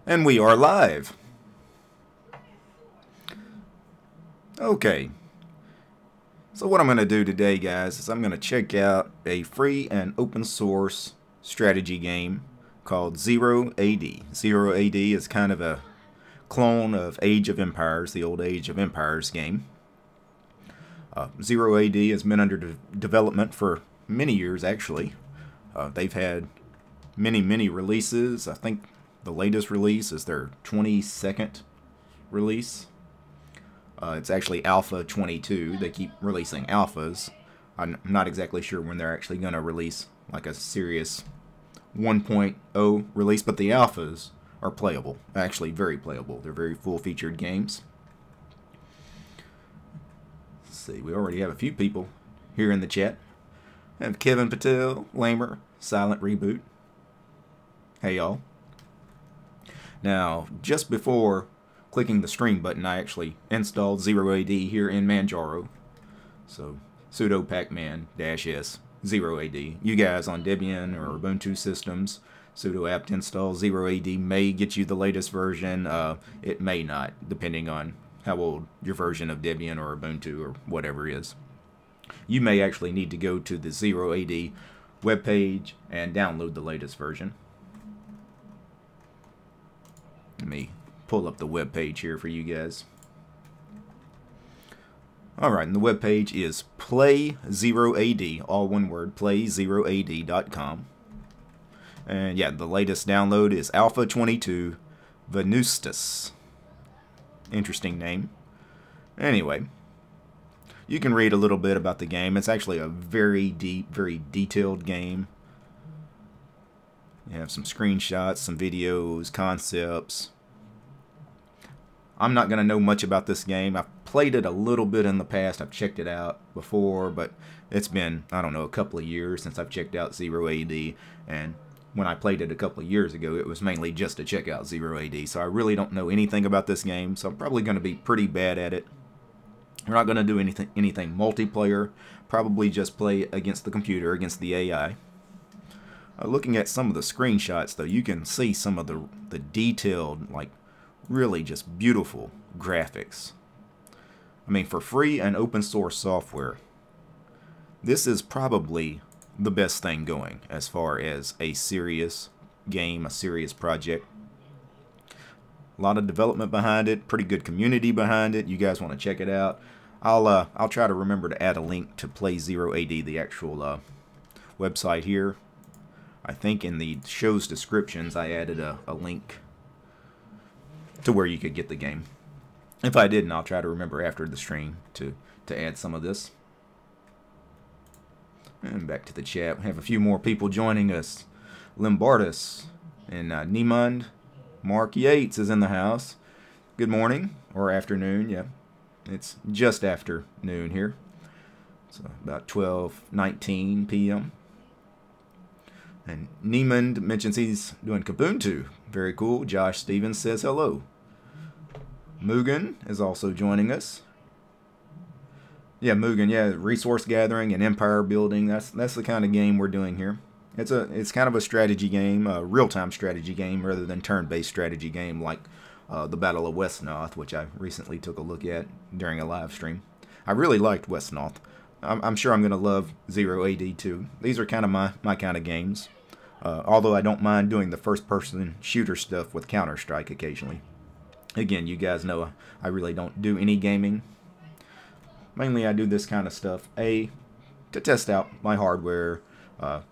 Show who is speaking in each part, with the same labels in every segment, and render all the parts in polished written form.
Speaker 1: And we are live. Okay, so what I'm going to do today, guys, is I'm going to check out a free and open source strategy game called Zero AD. Zero AD is kind of a clone of Age of Empires, the old Age of Empires game. Zero AD has been under development for many years, actually. They've had many releases. I think the latest release is their 22nd release. It's actually Alpha 22. They keep releasing alphas. I'm not exactly sure when they're actually going to release like a serious 1.0 release, but the alphas are playable. Actually, very playable. They're very full-featured games. Let's see, we already have a few people here in the chat. We have Kevin Patel, Lamer, Silent Reboot. Hey, y'all. Now, just before clicking the stream button, I actually installed Zero AD here in Manjaro. So sudo pacman-s Zero AD. You guys on Debian or Ubuntu systems, sudo apt install Zero AD may get you the latest version. It may not, depending on how old your version of Debian or Ubuntu or whatever is. You may actually need to go to the Zero AD webpage and download the latest version. Let me pull up the web page here for you guys. Alright, and the web page is play0ad, all one word, play0ad.com. And yeah, the latest download is Alpha 22 Venustus. Interesting name. Anyway, you can read a little bit about the game. It's actually a very deep, very detailed game. You have some screenshots, some videos, concepts. I'm not going to know much about this game. I've played it a little bit in the past. I've checked it out before, but it's been, I don't know, a couple of years since I've checked out Zero AD. And when I played it a couple of years ago, it was mainly just to check out Zero AD. So I really don't know anything about this game, so I'm probably going to be pretty bad at it. We're not going to do anything multiplayer. Probably just play against the computer, against the AI. Looking at some of the screenshots, though, you can see some of the detailed, like, really just beautiful graphics. I mean, for free and open source software, this is probably the best thing going as far as a serious game, a serious project. A lot of development behind it, pretty good community behind it. You guys want to check it out. I'll try to remember to add a link to Play Zero AD, the actual website here. I think in the show's descriptions I added a link to where you could get the game. If I didn't, I'll try to remember after the stream to add some of this. And back to the chat. We have a few more people joining us. Limbardus and Niemund. Mark Yates is in the house. Good morning, or afternoon, yeah. It's just after noon here. It's about 12:19 p.m. And Niemund mentions he's doing Kubuntu. Very cool. Josh Stevens says hello. Mugen is also joining us. Yeah, Mugen, yeah, resource gathering and empire building. That's the kind of game we're doing here. It's kind of a strategy game, a real-time strategy game rather than turn-based strategy game like the Battle of Westnoth, which I recently took a look at during a live stream. I really liked Westnoth. I'm sure I'm going to love Zero AD too. These are kind of my kind of games. Although I don't mind doing the first-person shooter stuff with Counter-Strike occasionally. Again, you guys know I really don't do any gaming. Mainly I do this kind of stuff, to test out my hardware,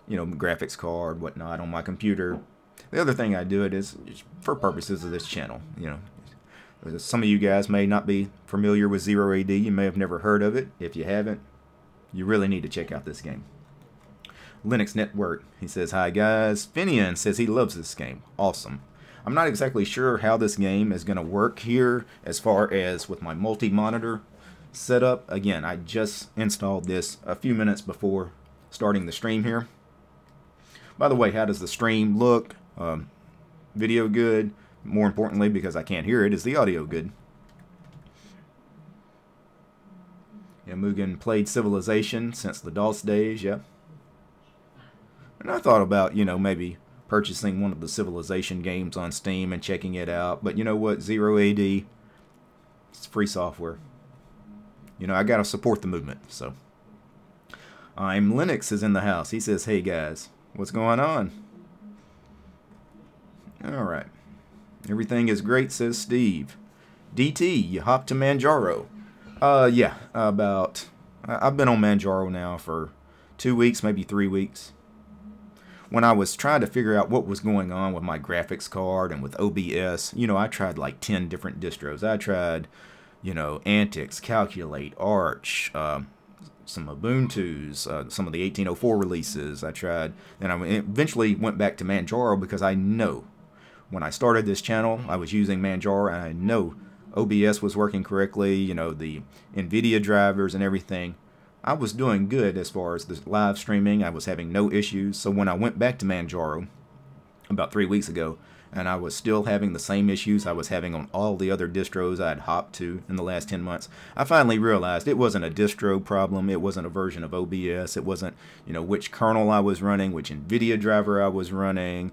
Speaker 1: you know, graphics card, whatnot on my computer. The other thing I do it is for purposes of this channel. You know, some of you guys may not be familiar with Zero AD. You may have never heard of it. If you haven't, you really need to check out this game. Linux Network, he says, hi guys. Finian says he loves this game. Awesome. I'm not exactly sure how this game is going to work here as far as with my multi-monitor setup. Again, I just installed this a few minutes before starting the stream here. By the way, how does the stream look? Video good? More importantly, because I can't hear it, is the audio good? Yeah, Mugen played Civilization since the DOS days, yeah. And I thought about, you know, maybe purchasing one of the Civilization games on Steam and checking it out. But you know what? Zero AD, it's free software. You know, I gotta support the movement. So, I'm Linux is in the house. He says, "Hey guys, what's going on?" All right, everything is great, says Steve. DT, you hopped to Manjaro. Yeah, I've been on Manjaro now for 2 weeks, maybe 3 weeks. When I was trying to figure out what was going on with my graphics card and with OBS, you know, I tried like 10 different distros. I tried, you know, Antix, Calculate, Arch, some Ubuntu's, some of the 1804 releases. I tried, and I eventually went back to Manjaro because I know when I started this channel, I was using Manjaro, and I know OBS was working correctly, you know, the NVIDIA drivers and everything. I was doing good as far as the live streaming. I was having no issues. So when I went back to Manjaro about 3 weeks ago, and I was still having the same issues I was having on all the other distros I had hopped to in the last 10 months, I finally realized it wasn't a distro problem. It wasn't a version of OBS. It wasn't, you know, which kernel I was running, which NVIDIA driver I was running,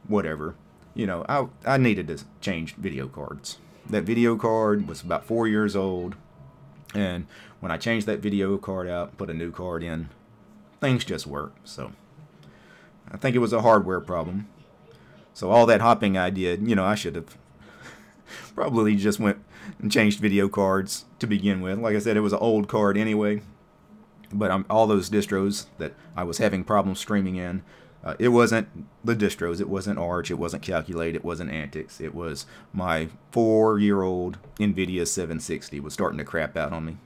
Speaker 1: whatever. You know, I needed to change video cards. That video card was about 4 years old. And when I changed that video card out, put a new card in, things just worked. So I think it was a hardware problem. So all that hopping I did, you know, I should have probably just went and changed video cards to begin with. Like I said, it was an old card anyway. But all those distros that I was having problems streaming in, it wasn't the distros. It wasn't Arch. It wasn't Calculate. It wasn't Antix. It was my 4-year-old NVIDIA 760 was starting to crap out on me.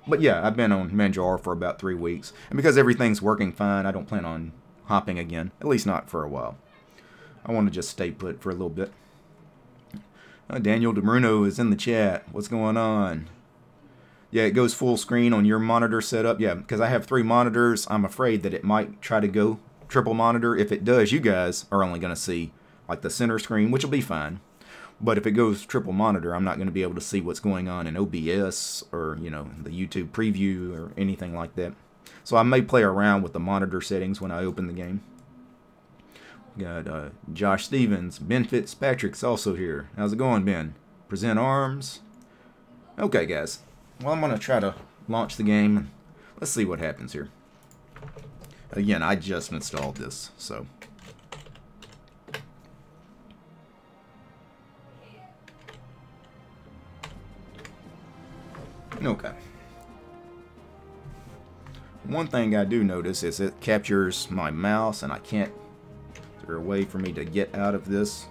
Speaker 1: But yeah, I've been on Manjaro for about 3 weeks. And because everything's working fine, I don't plan on hopping again. At least not for a while. I want to just stay put for a little bit. Daniel DeBruno is in the chat. What's going on? Yeah, it goes full screen on your monitor setup. Yeah, because I have 3 monitors. I'm afraid that it might try to go triple monitor. If it does, you guys are only going to see like the center screen, which will be fine. But if it goes triple monitor, I'm not going to be able to see what's going on in OBS or, you know, the YouTube preview or anything like that. So I may play around with the monitor settings when I open the game. Got Josh Stevens. Ben Fitzpatrick's also here. How's it going, Ben? Present arms. Okay, guys. Well, I'm going to try to launch the game. Let's see what happens here. Again, I just installed this, so. Okay. One thing I do notice is it captures my mouse, and I can't. Is there a way for me to get out of this?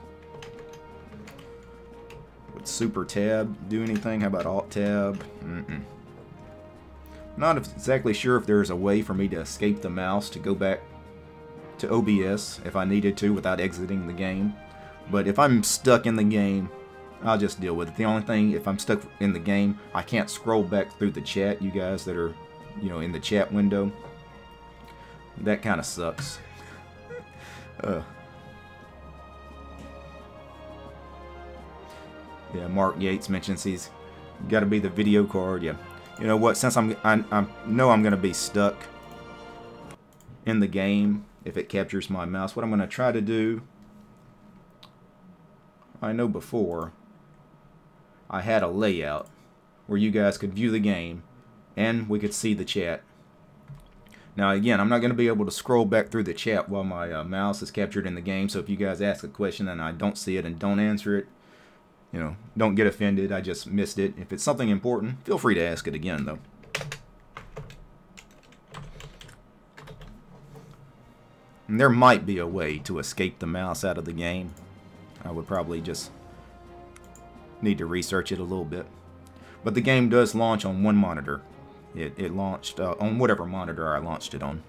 Speaker 1: Would Super Tab do anything? How about Alt Tab? Not exactly sure if there's a way for me to escape the mouse to go back to OBS if I needed to without exiting the game. But if I'm stuck in the game, I'll just deal with it. The only thing, if I'm stuck in the game, I can't scroll back through the chat, you guys that are, you know, in the chat window. That kind of sucks. Yeah, Mark Yates mentions he's got to be the video card. Yeah. You know what? Since I know I'm going to be stuck in the game if it captures my mouse, what I'm going to try to do, I know before I had a layout where you guys could view the game and we could see the chat. Now again, I'm not going to be able to scroll back through the chat while my mouse is captured in the game, so if you guys ask a question and I don't see it and don't answer it, you know, don't get offended. I just missed it. If it's something important, feel free to ask it again, though. And there might be a way to escape the mouse out of the game. I would probably just need to research it a little bit. But the game does launch on one monitor. It launched on whatever monitor I launched it on.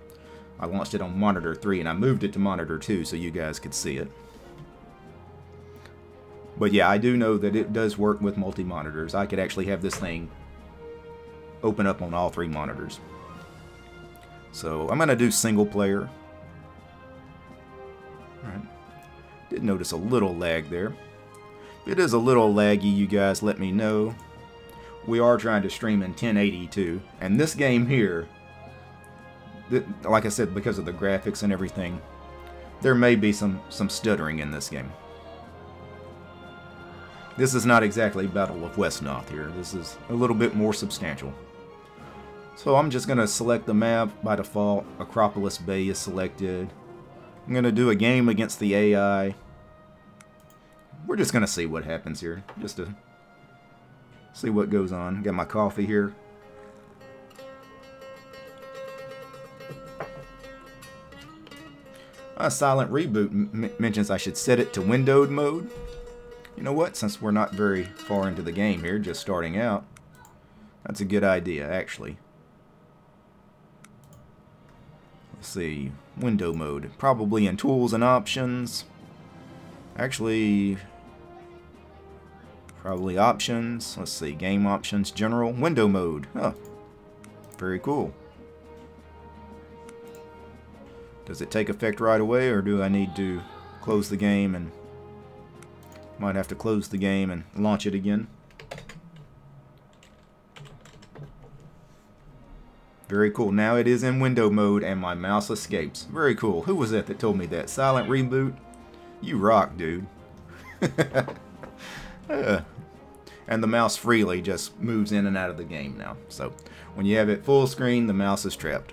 Speaker 1: I launched it on monitor 3, and I moved it to monitor 2 so you guys could see it. But yeah, I do know that it does work with multi-monitors. I could actually have this thing open up on all 3 monitors. So I'm going to do single player. Alright. Did notice a little lag there. If it is a little laggy, you guys let me know. We are trying to stream in 1080 too. And this game here, like I said, because of the graphics and everything, there may be some stuttering in this game. This is not exactly Battle of Westnoth here. This is a little bit more substantial. So I'm just going to select the map. By default, Acropolis Bay is selected. I'm going to do a game against the AI. We're just going to see what happens here. Just to see what goes on. Got my coffee here. Silent Reboot mentions I should set it to windowed mode. You know what? Since we're not very far into the game here, just starting out, that's a good idea, actually. Let's see. Window mode. Probably in Tools and Options. Actually, probably Options. Let's see. Game Options. General. Window mode. Huh. Very cool. Does it take effect right away, or do I need to close the game and... Might have to close the game and launch it again. Very cool. Now it is in window mode and my mouse escapes. Very cool. Who was that told me that? Silent Reboot? You rock, dude. And the mouse freely just moves in and out of the game now. So when you have it full screen, the mouse is trapped.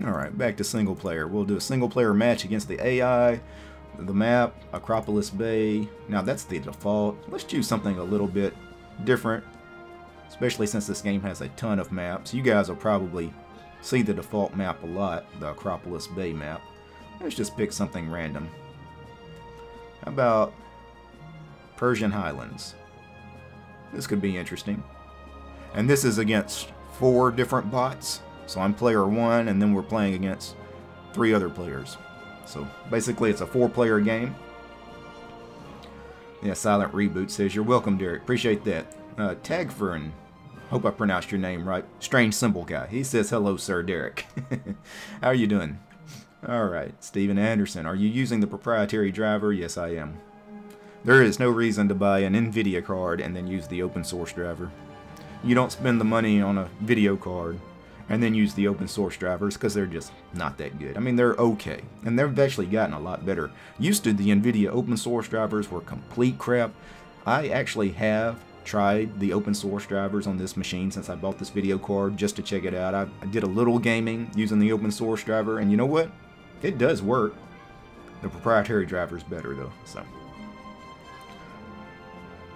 Speaker 1: Alright, back to single player. We'll do a single player match against the AI. The map, Acropolis Bay. Now that's the default. Let's choose something a little bit different, especially since this game has a ton of maps. You guys will probably see the default map a lot, the Acropolis Bay map. Let's just pick something random. How about Persian Highlands? This could be interesting. And this is against 4 different bots. So I'm player 1, and then we're playing against 3 other players. So basically it's a 4-player game. Yeah, Silent Reboot says, "You're welcome, Derek. Appreciate that." Tagfern, hope I pronounced your name right. Strange Symbol Guy. He says, "Hello, Sir Derek." How are you doing? Alright, Steven Anderson. "Are you using the proprietary driver?" Yes, I am. There is no reason to buy an NVIDIA card and then use the open source driver. You don't spend the money on a video card and then use the open source drivers because they're just not that good. I mean, they're okay, and they've actually gotten a lot better. Used to, the NVIDIA open source drivers were complete crap. I actually have tried the open source drivers on this machine since I bought this video card just to check it out. I did a little gaming using the open source driver, and you know what? It does work. The proprietary driver is better though. So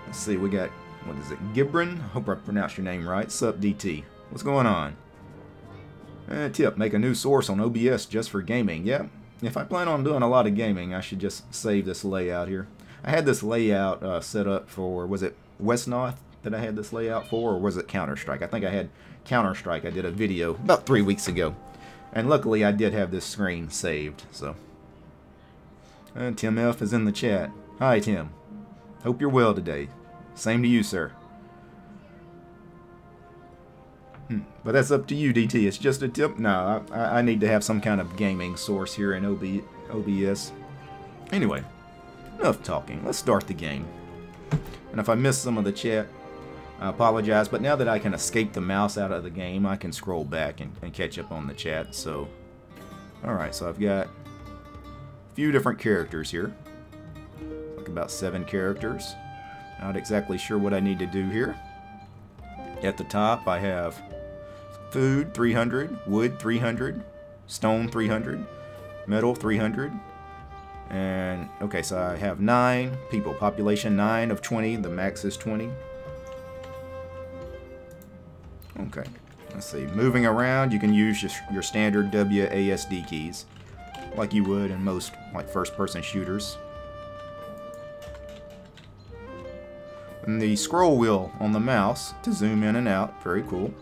Speaker 1: let's see, we got, what is it, Gibran? Hope I pronounced your name right. Sup, DT? What's going on? Tip, make a new source on OBS just for gaming. Yeah, if I plan on doing a lot of gaming, I should just save this layout here. I had this layout set up for, was it Westnoth that I had this layout for, or was it Counter-Strike? I think I had Counter-Strike. I did a video about 3 weeks ago, and luckily I did have this screen saved. So, Tim F is in the chat. Hi, Tim. Hope you're well today. Same to you, sir. But that's up to you, DT. It's just a tip. No, I need to have some kind of gaming source here in OBS. Anyway, enough talking. Let's start the game. And if I missed some of the chat, I apologize. But now that I can escape the mouse out of the game, I can scroll back and catch up on the chat. So, alright, so I've got a few different characters here. Like about 7 characters. Not exactly sure what I need to do here. At the top, I have food 300, wood 300, stone 300, metal 300, and okay, so I have 9 people, population 9 of 20, the max is 20. Okay, let's see, moving around, you can use your standard WASD keys like you would in most like first-person shooters. And the scroll wheel on the mouse to zoom in and out, very cool.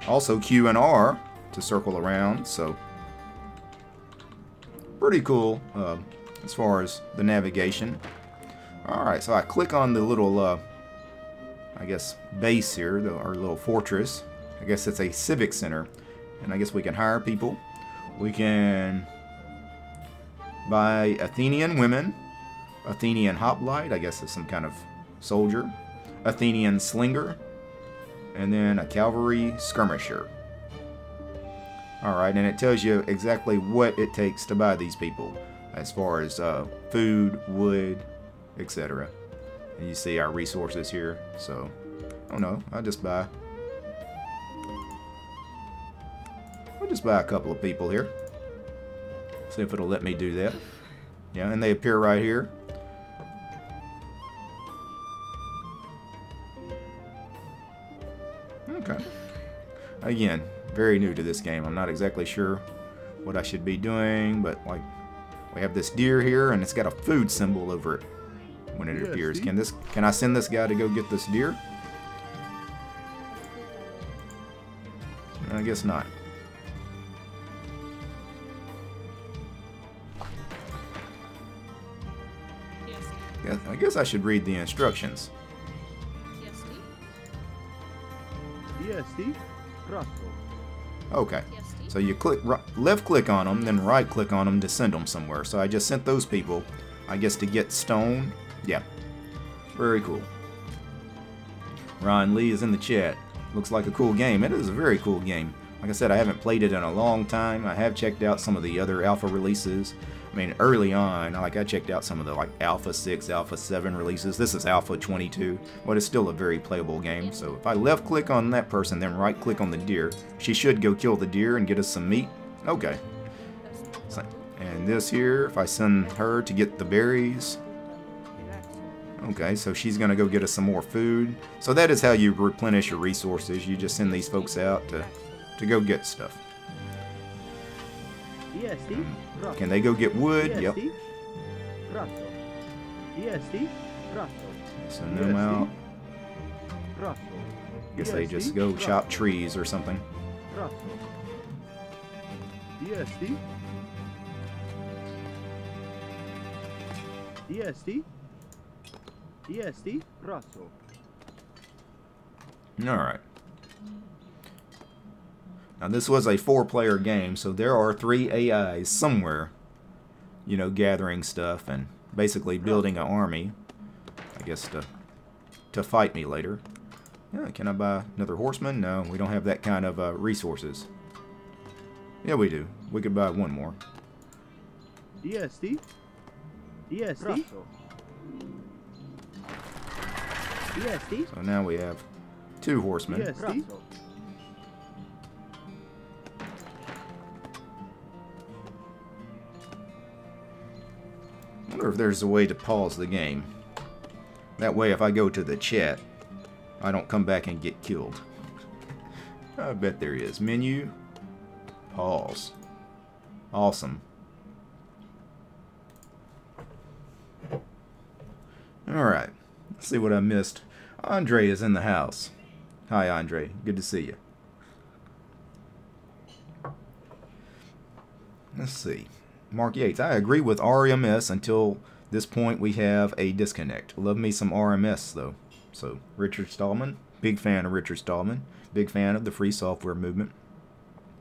Speaker 1: Also Q and R to circle around, so pretty cool as far as the navigation. Alright, so I click on the little, I guess, base here, our little fortress. I guess it's a civic center, and I guess we can hire people. We can buy Athenian women, Athenian hoplite, I guess it's some kind of soldier, Athenian slinger, and then a cavalry skirmisher. Alright, and it tells you exactly what it takes to buy these people, as far as food, wood, etc. And you see our resources here, so I don't know, I'll just buy a couple of people here. See if it'll let me do that. Yeah, and they appear right here. Okay. Again, very new to this game. I'm not exactly sure what I should be doing, but like we have this deer here and it's got a food symbol over it when it appears. Can I send this guy to go get this deer? I guess not. Yeah, I guess I should read the instructions. Okay, so you left click on them, then right click on them to send them somewhere. So I just sent those people, I guess, to get stone. Yeah, very cool. Ron Lee is in the chat. Looks like a cool game. It is a very cool game. Like I said, I haven't played it in a long time. I have checked out some of the other alpha releases. I mean, early on, like I checked out some of the like Alpha 6, Alpha 7 releases. This is Alpha 22, but it's still a very playable game. So if I left click on that person, then right click on the deer, she should go kill the deer and get us some meat. Okay. So, and this here, if I send her to get the berries. Okay, so she's going to go get us some more food. So that is how you replenish your resources. You just send these folks out to go get stuff. Can they go get wood? Yep. Send them out. Guess they just go chop trees or something. Alright. Now this was a 4-player game, so there are 3 AIs somewhere, you know, gathering stuff and basically building an army, I guess, to fight me later. Yeah, can I buy another horseman? No, we don't have that kind of resources. Yeah, we do. We could buy one more. So now we have 2 horsemen. I wonder if there's a way to pause the game. That way, if I go to the chat, I don't come back and get killed. I bet there is. Menu. Pause. Awesome. Alright. Let's see what I missed. Andre is in the house. Hi, Andre. Good to see you. Let's see. Mark Yates. I agree with RMS. Until this point, we have a disconnect. Love me some RMS, though. So, Richard Stallman. Big fan of Richard Stallman. Big fan of the free software movement.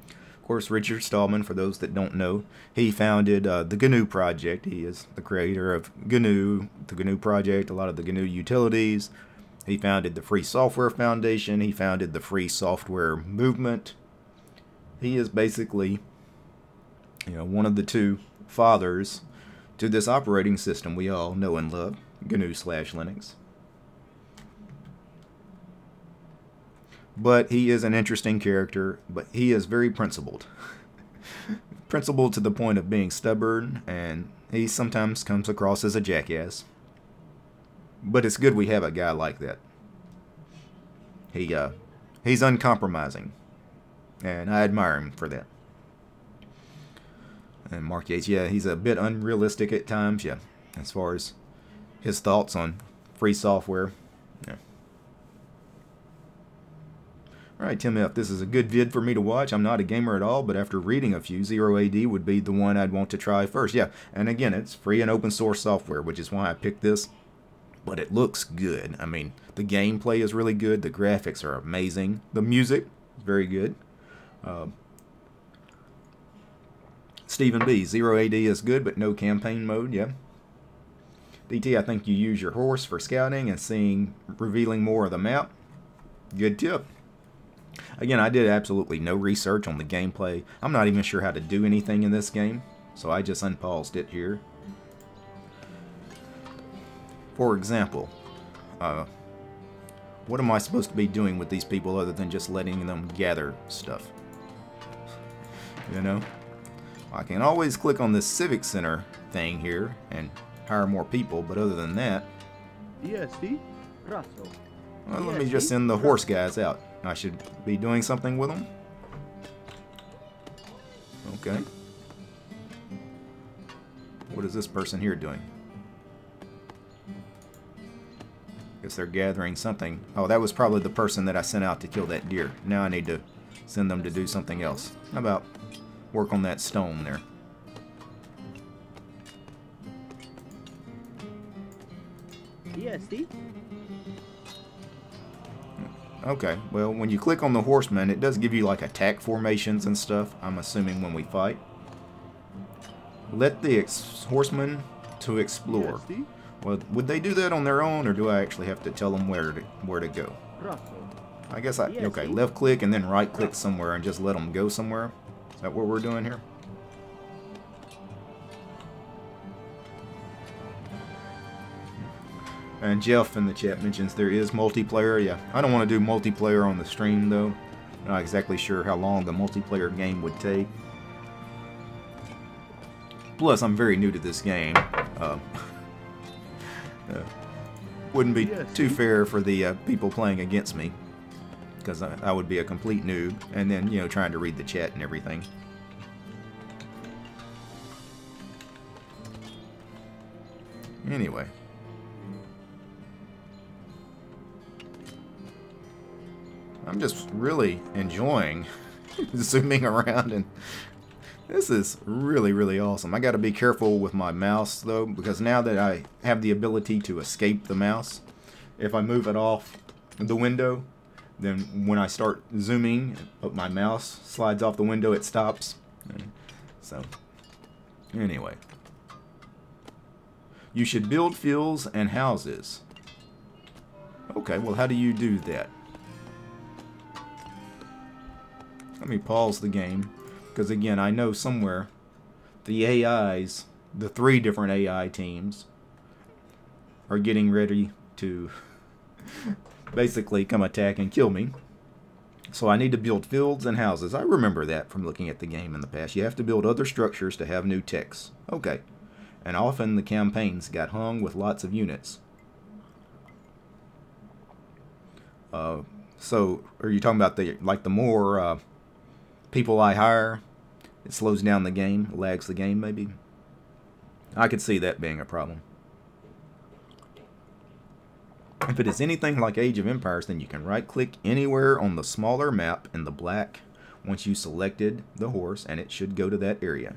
Speaker 1: Of course, Richard Stallman, for those that don't know, he founded the GNU project. He is the creator of GNU, the GNU project, a lot of the GNU utilities. He founded the Free Software Foundation. He founded the Free Software Movement. He is basically, you know, one of the 2 fathers to this operating system we all know and love, GNU/Linux. But he is an interesting character, but he is very principled. Principled to the point of being stubborn, and he sometimes comes across as a jackass. But it's good we have a guy like that. He's uncompromising, and I admire him for that. And Mark Yates, yeah, he's a bit unrealistic at times, yeah, as far as his thoughts on free software. Yeah. Alright, Tim F., this is a good vid for me to watch. I'm not a gamer at all, but after reading a few, Zero AD would be the one I'd want to try first. Yeah, and again, it's free and open source software, which is why I picked this. But it looks good. I mean, the gameplay is really good. The graphics are amazing. The music is very good. Stephen B. Zero AD is good, but no campaign mode. Yeah. DT, I think you use your horse for scouting and revealing more of the map. Good tip. Again, I did absolutely no research on the gameplay. I'm not even sure how to do anything in this game, so I just unpaused it here. For example, what am I supposed to be doing with these people other than just letting them gather stuff? You know? I can always click on this Civic Center thing here and hire more people, but other than that, well, let me just send the horse guys out. I should be doing something with them. Okay. What is this person here doing? Guess they're gathering something. Oh, that was probably the person that I sent out to kill that deer. Now I need to send them to do something else. How about work on that stone there? Okay, well, when you click on the horseman, it does give you like attack formations and stuff, I'm assuming, when we fight. Let the horseman to explore. Well, would they do that on their own, or do I actually have to tell them where to go? I guess okay, left click and then right click somewhere and just let them go somewhere. Is that what we're doing here? And Jeff in the chat mentions there is multiplayer. Yeah, I don't want to do multiplayer on the stream though. Not exactly sure how long the multiplayer game would take. Plus, I'm very new to this game. Wouldn't be too fair for the people playing against me, because I would be a complete noob, and then, you know, trying to read the chat and everything. Anyway. I'm just really enjoying zooming around, and this is really, really awesome. I got to be careful with my mouse, though, because now that I have the ability to escape the mouse, if I move it off the window, then when I start zooming, my mouse slides off the window, it stops. So, anyway. You should build fields and houses. Okay, well, how do you do that? Let me pause the game, because again, I know somewhere the AIs, the 3 different AI teams, are getting ready to basically come attack and kill me. So I need to build fields and houses. I remember that from looking at the game in the past. You have to build other structures to have new techs. Okay. And often the campaigns got hung with lots of units. So are you talking about the more people I hire, it slows down the game, lags the game maybe? I could see that being a problem. If it is anything like Age of Empires, then you can right click anywhere on the smaller map in the black once you selected the horse, and it should go to that area.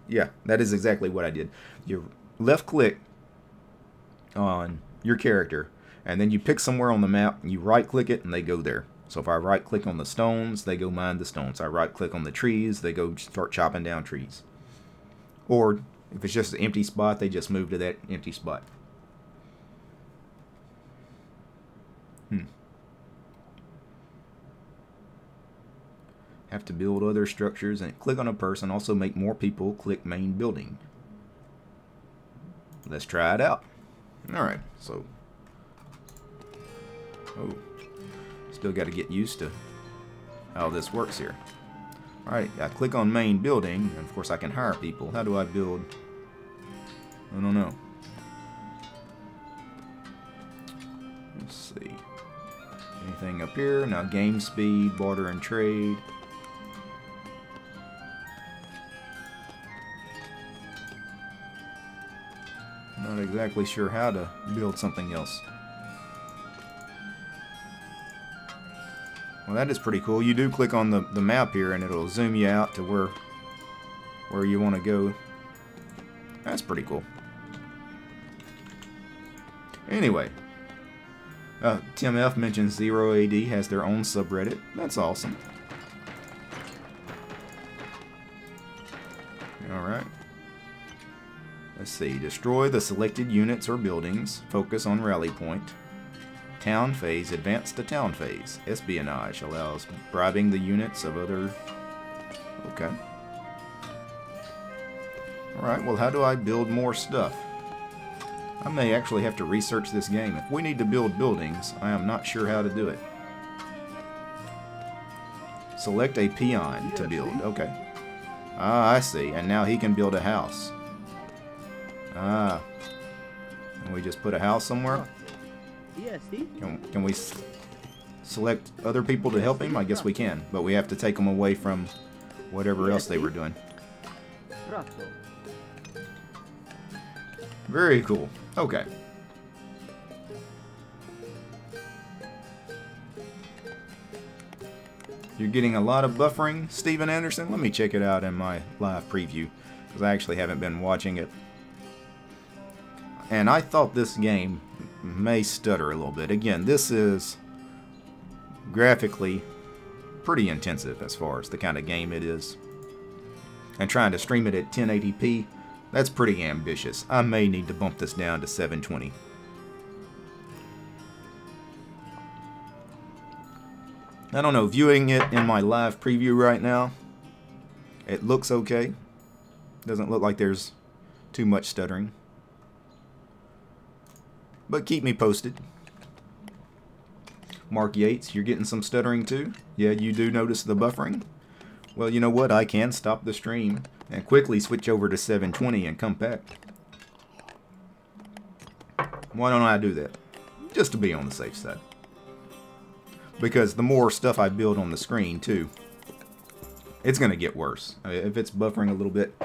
Speaker 1: Yeah, that is exactly what I did. You left click on your character, and then you pick somewhere on the map, and you right click it, and they go there. So if I right click on the stones, they go mine the stones. I right click on the trees, they go start chopping down trees. Or if it's just an empty spot, they just move to that empty spot. Have to build other structures and click on a person. Also make more people. Click main building. Let's try it out. Alright, so. Oh. Still got to get used to how this works here. Alright, I click on main building, and of course I can hire people. How do I build? I don't know. Let's see. Anything up here? Now game speed, barter and trade. Not exactly sure how to build something else. Well, that is pretty cool. You do click on the map here and it'll zoom you out to where you want to go. That's pretty cool. Anyway, Tim F mentions Zero AD has their own subreddit. That's awesome. Alright. Let's see. Destroy the selected units or buildings. Focus on rally point. Town phase. Advance to town phase. Espionage allows bribing the units of other... Okay. Alright, well, how do I build more stuff? I may actually have to research this game. If we need to build buildings, I am not sure how to do it. Select a peon to build. Okay. Ah, I see. And now he can build a house. Ah. Can we just put a house somewhere? Can we select other people to help him? I guess we can. But we have to take them away from whatever else they were doing. Very cool. Okay. You're getting a lot of buffering, Steven Anderson? Let me check it out in my live preview, because I actually haven't been watching it. And I thought this game may stutter a little bit. Again, this is graphically pretty intensive as far as the kind of game it is. And trying to stream it at 1080p, that's pretty ambitious. I may need to bump this down to 720. I don't know, viewing it in my live preview right now, it looks okay. Doesn't look like there's too much stuttering. But keep me posted. Mark Yates, you're getting some stuttering too? Yeah, you do notice the buffering? Well, you know what? I can stop the stream and quickly switch over to 720 and come back. Why don't I do that? Just to be on the safe side. Because the more stuff I build on the screen too, it's going to get worse. If it's buffering a little bit,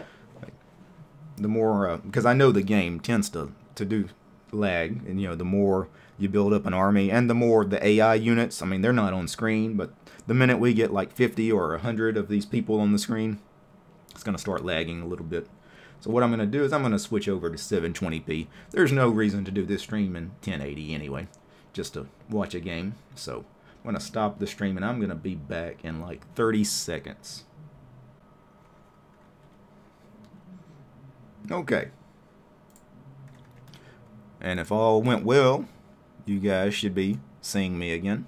Speaker 1: the more, because I know the game tends to do lag, and you know, the more you build up an army, and the more the AI units, I mean, they're not on screen, but the minute we get like 50 or 100 of these people on the screen, it's going to start lagging a little bit. So what I'm going to do is I'm going to switch over to 720p. There's no reason to do this stream in 1080 anyway, just to watch a game. So I'm going to stop the stream, and I'm going to be back in like 30 seconds. Okay. And if all went well, you guys should be seeing me again.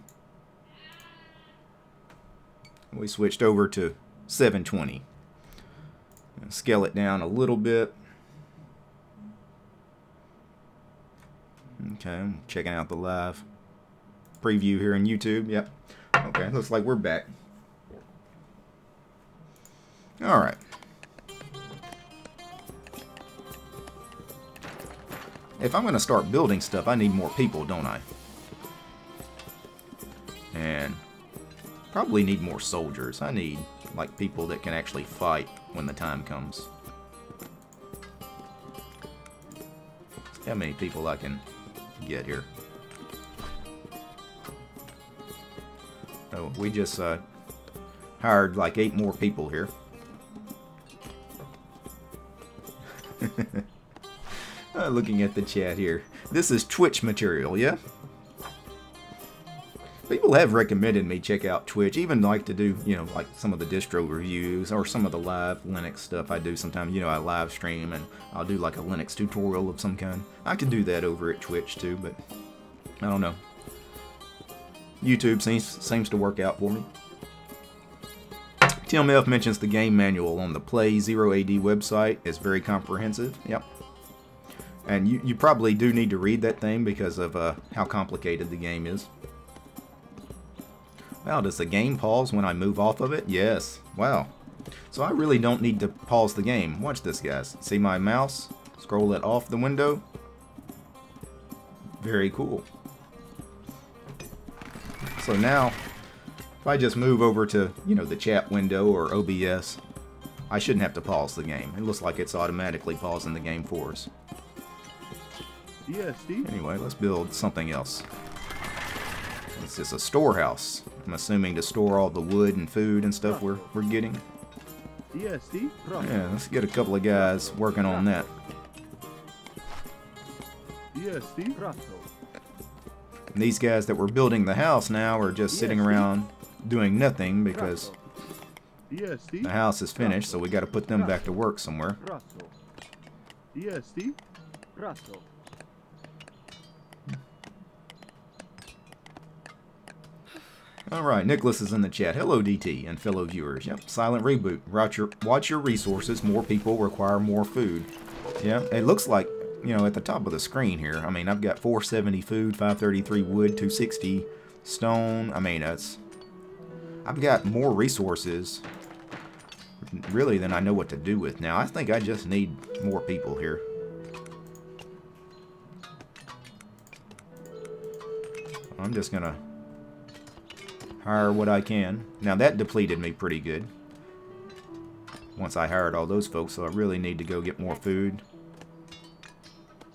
Speaker 1: We switched over to 720. Scale it down a little bit. Okay, I'm checking out the live preview here on YouTube. Yep. Okay, looks like we're back. Alright. If I'm going to start building stuff, I need more people, don't I? And probably need more soldiers. I need, like, people that can actually fight when the time comes. See how many people I can get here. Oh, we just hired like 8 more people here. Looking at the chat here. This is Twitch material, yeah? People have recommended me check out Twitch, even like to do, you know, like some of the distro reviews or some of the live Linux stuff I do sometimes. You know, I live stream and I'll do like a Linux tutorial of some kind. I can do that over at Twitch too, but I don't know. YouTube seems to work out for me. Tim F mentions the game manual on the Play 0AD website is very comprehensive. Yep. And you probably do need to read that thing because of how complicated the game is. Wow, does the game pause when I move off of it? Yes. Wow. So I really don't need to pause the game. Watch this, guys. See my mouse? Scroll it off the window. Very cool. So now, if I just move over to, you know, the chat window or OBS, I shouldn't have to pause the game. It looks like it's automatically pausing the game for us.
Speaker 2: Yes, Steve.
Speaker 1: Anyway, let's build something else. This is a storehouse. I'm assuming to store all the wood and food and stuff we're getting.
Speaker 2: Yes, Steve.
Speaker 1: Yeah, let's get a couple of guys working on that.
Speaker 2: Yes, Steve.
Speaker 1: And these guys that were building the house now are just sitting around doing nothing because the house is finished, so we got to put them back to work somewhere.
Speaker 2: Yes, Steve.
Speaker 1: Alright, Nicholas is in the chat. Hello, DT, and fellow viewers. Yep, silent reboot. Watch your resources. More people require more food. Yeah, it looks like, you know, at the top of the screen here, I mean, I've got 470 food, 533 wood, 260 stone. I mean, I've got more resources, really, than I know what to do with. Now, I think I just need more people here. I'm just going to hire what I can. Now, that depleted me pretty good once I hired all those folks, so I really need to go get more food.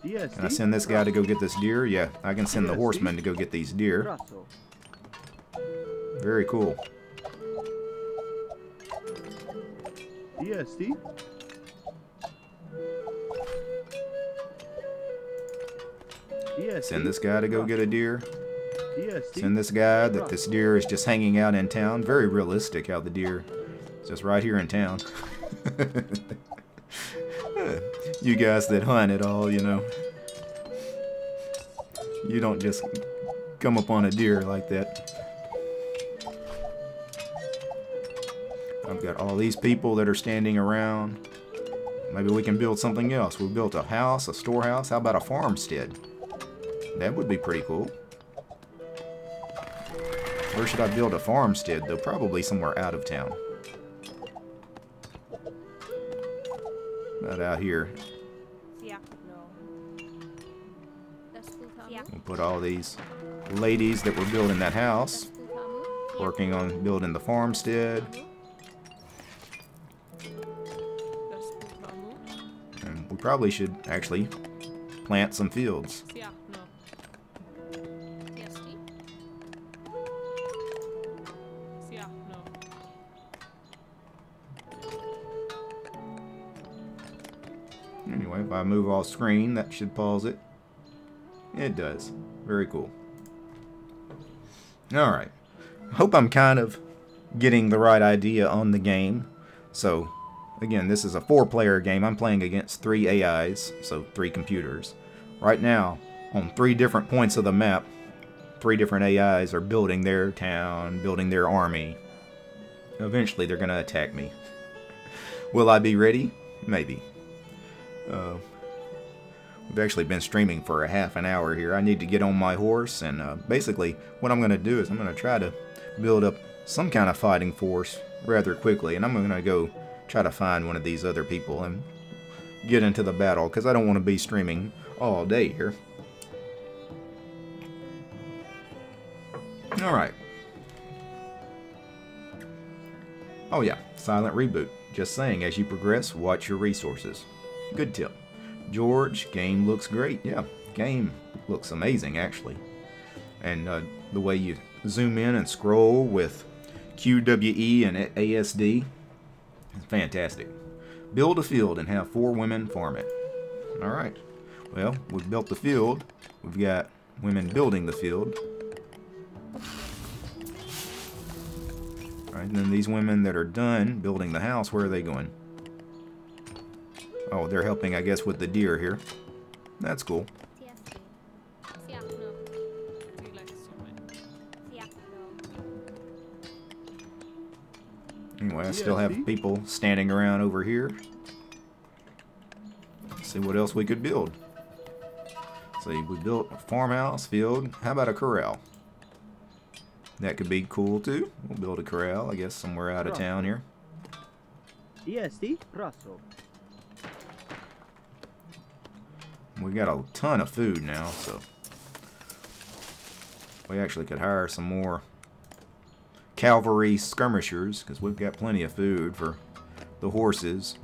Speaker 1: Can I send this guy to go get this deer? Yeah, I can send the horseman to go get these deer. Very cool. Send this guy to go get a deer. Send this guy that this deer is just hanging out in town. Very realistic how the deer is just right here in town. You guys that hunt at all, you know, you don't just come upon a deer like that. I've got all these people that are standing around. Maybe we can build something else. We built a house, a storehouse. How about a farmstead? That would be pretty cool. Where should I build a farmstead, though? Probably somewhere out of town. Not out here. We'll put all these ladies that were building that house, working on building the farmstead. And we probably should actually plant some fields. Anyway, if I move off screen, that should pause it. It does. Very cool. Alright. Hope I'm kind of getting the right idea on the game. So, again, this is a 4-player game. I'm playing against 3 AIs, so 3 computers. Right now, on 3 different points of the map, 3 different AIs are building their town, building their army. Eventually, they're going to attack me. Will I be ready? Maybe. We've actually been streaming for a half an hour here. I need to get on my horse, and basically what I'm going to do is I'm going to try to build up some kind of fighting force rather quickly, and I'm going to go try to find one of these other people and get into the battle, because I don't want to be streaming all day here. Alright. Oh yeah, silent reboot. Just saying, as you progress, watch your resources. Good tip. George, game looks great. Yeah, game looks amazing, actually. And the way you zoom in and scroll with QWE and ASD is fantastic. Build a field and have 4 women farm it. Alright. Well, we've built the field. We've got women building the field. Alright, and then these women that are done building the house, where are they going? Oh, they're helping, I guess, with the deer here. That's cool. Anyway, I still have people standing around over here. Let's see what else we could build. See, we built a farmhouse, field. How about a corral? That could be cool, too. We'll build a corral, I guess, somewhere out of town here. We got a ton of food now, so we actually could hire some more cavalry skirmishers, because we've got plenty of food for the horses.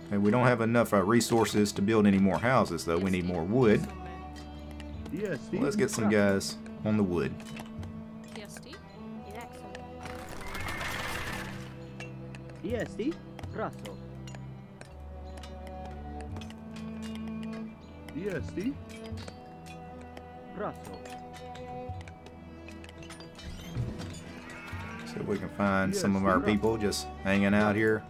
Speaker 1: Hey, we don't have enough resources to build any more houses, though. We need more wood. Well, let's get some guys on the wood. So we can find some of our people just hanging out here.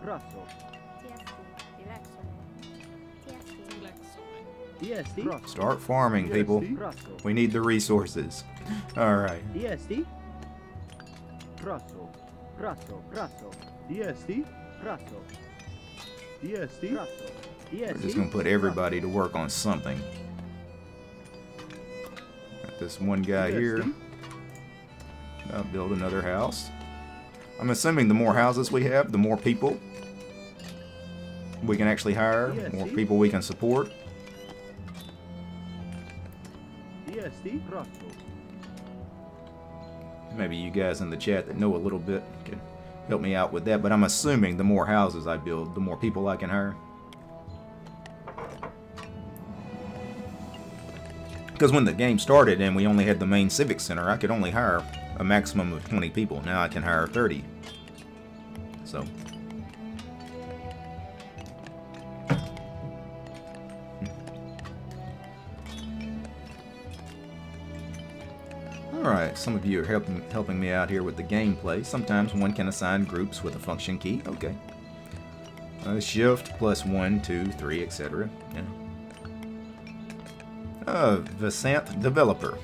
Speaker 2: EST.
Speaker 1: Start farming, people.
Speaker 2: EST.
Speaker 1: We need the resources. Alright.
Speaker 2: EST. Raso. Raso. Raso. EST. Raso. EST. Raso.
Speaker 1: We're just going to put everybody to work on something. Got this one guy here. I'll build another house. I'm assuming the more houses we have, the more people we can actually hire, more people we can support.
Speaker 2: EST. Raso.
Speaker 1: Maybe you guys in the chat that know a little bit can help me out with that, but I'm assuming the more houses I build, the more people I can hire. Because when the game started and we only had the main civic center, I could only hire a maximum of 20 people. Now I can hire 30. So. Alright, some of you are helping me out here with the gameplay. Sometimes one can assign groups with a function key. Okay. Shift plus 1, 2, 3, etc. Yeah. Vasanth Developer.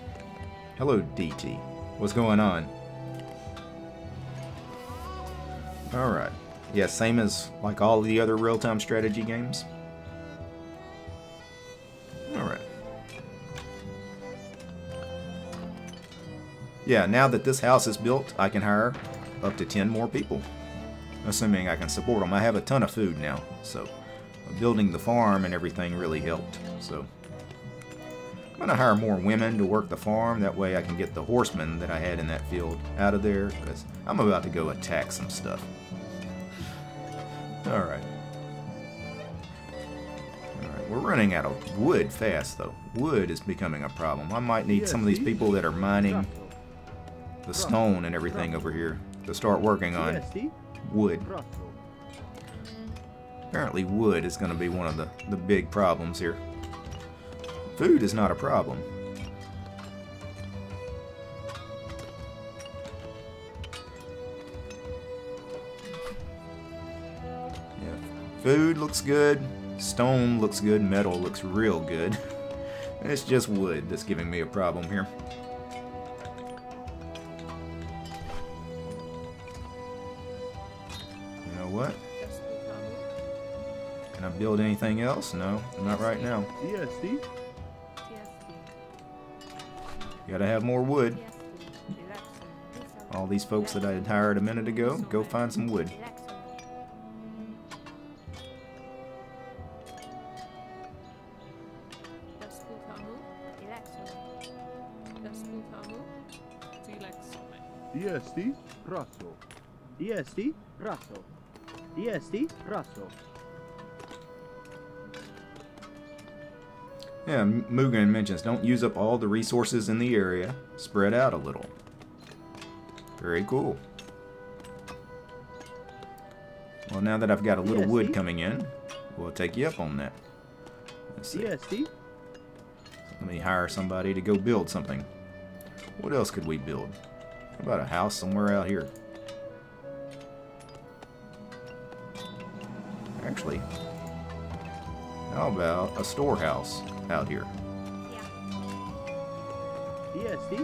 Speaker 1: Hello, DT. What's going on? Alright. Yeah, same as like all the other real-time strategy games. Alright. Yeah, now that this house is built, I can hire up to 10 more people. Assuming I can support them. I have a ton of food now, so building the farm and everything really helped. So I'm going to hire more women to work the farm. That way I can get the horsemen that I had in that field out of there, because I'm about to go attack some stuff. Alright. Alright, we're running out of wood fast, though. Wood is becoming a problem. I might need some of these people that are mining the stone and everything over here to start working on wood. Apparently wood is going to be one of the big problems here. Food is not a problem. Yeah, food looks good, stone looks good, metal looks real good. It's just wood that's giving me a problem here. You know what? Can I build anything else? No, not right now.
Speaker 2: EST.
Speaker 1: Gotta have more wood. All these folks that I had hired a minute ago, go find some wood.
Speaker 2: EST. Raso. EST. Raso. EST. Raso.
Speaker 1: Yeah, Mugen mentions, don't use up all the resources in the area. Spread out a little. Very cool. Well, now that I've got a little wood coming in, we'll take you up on that. Let's see.
Speaker 2: EST.
Speaker 1: Let me hire somebody to go build something. What else could we build? How about a house somewhere out here? Actually, how about a storehouse out here?
Speaker 2: EST.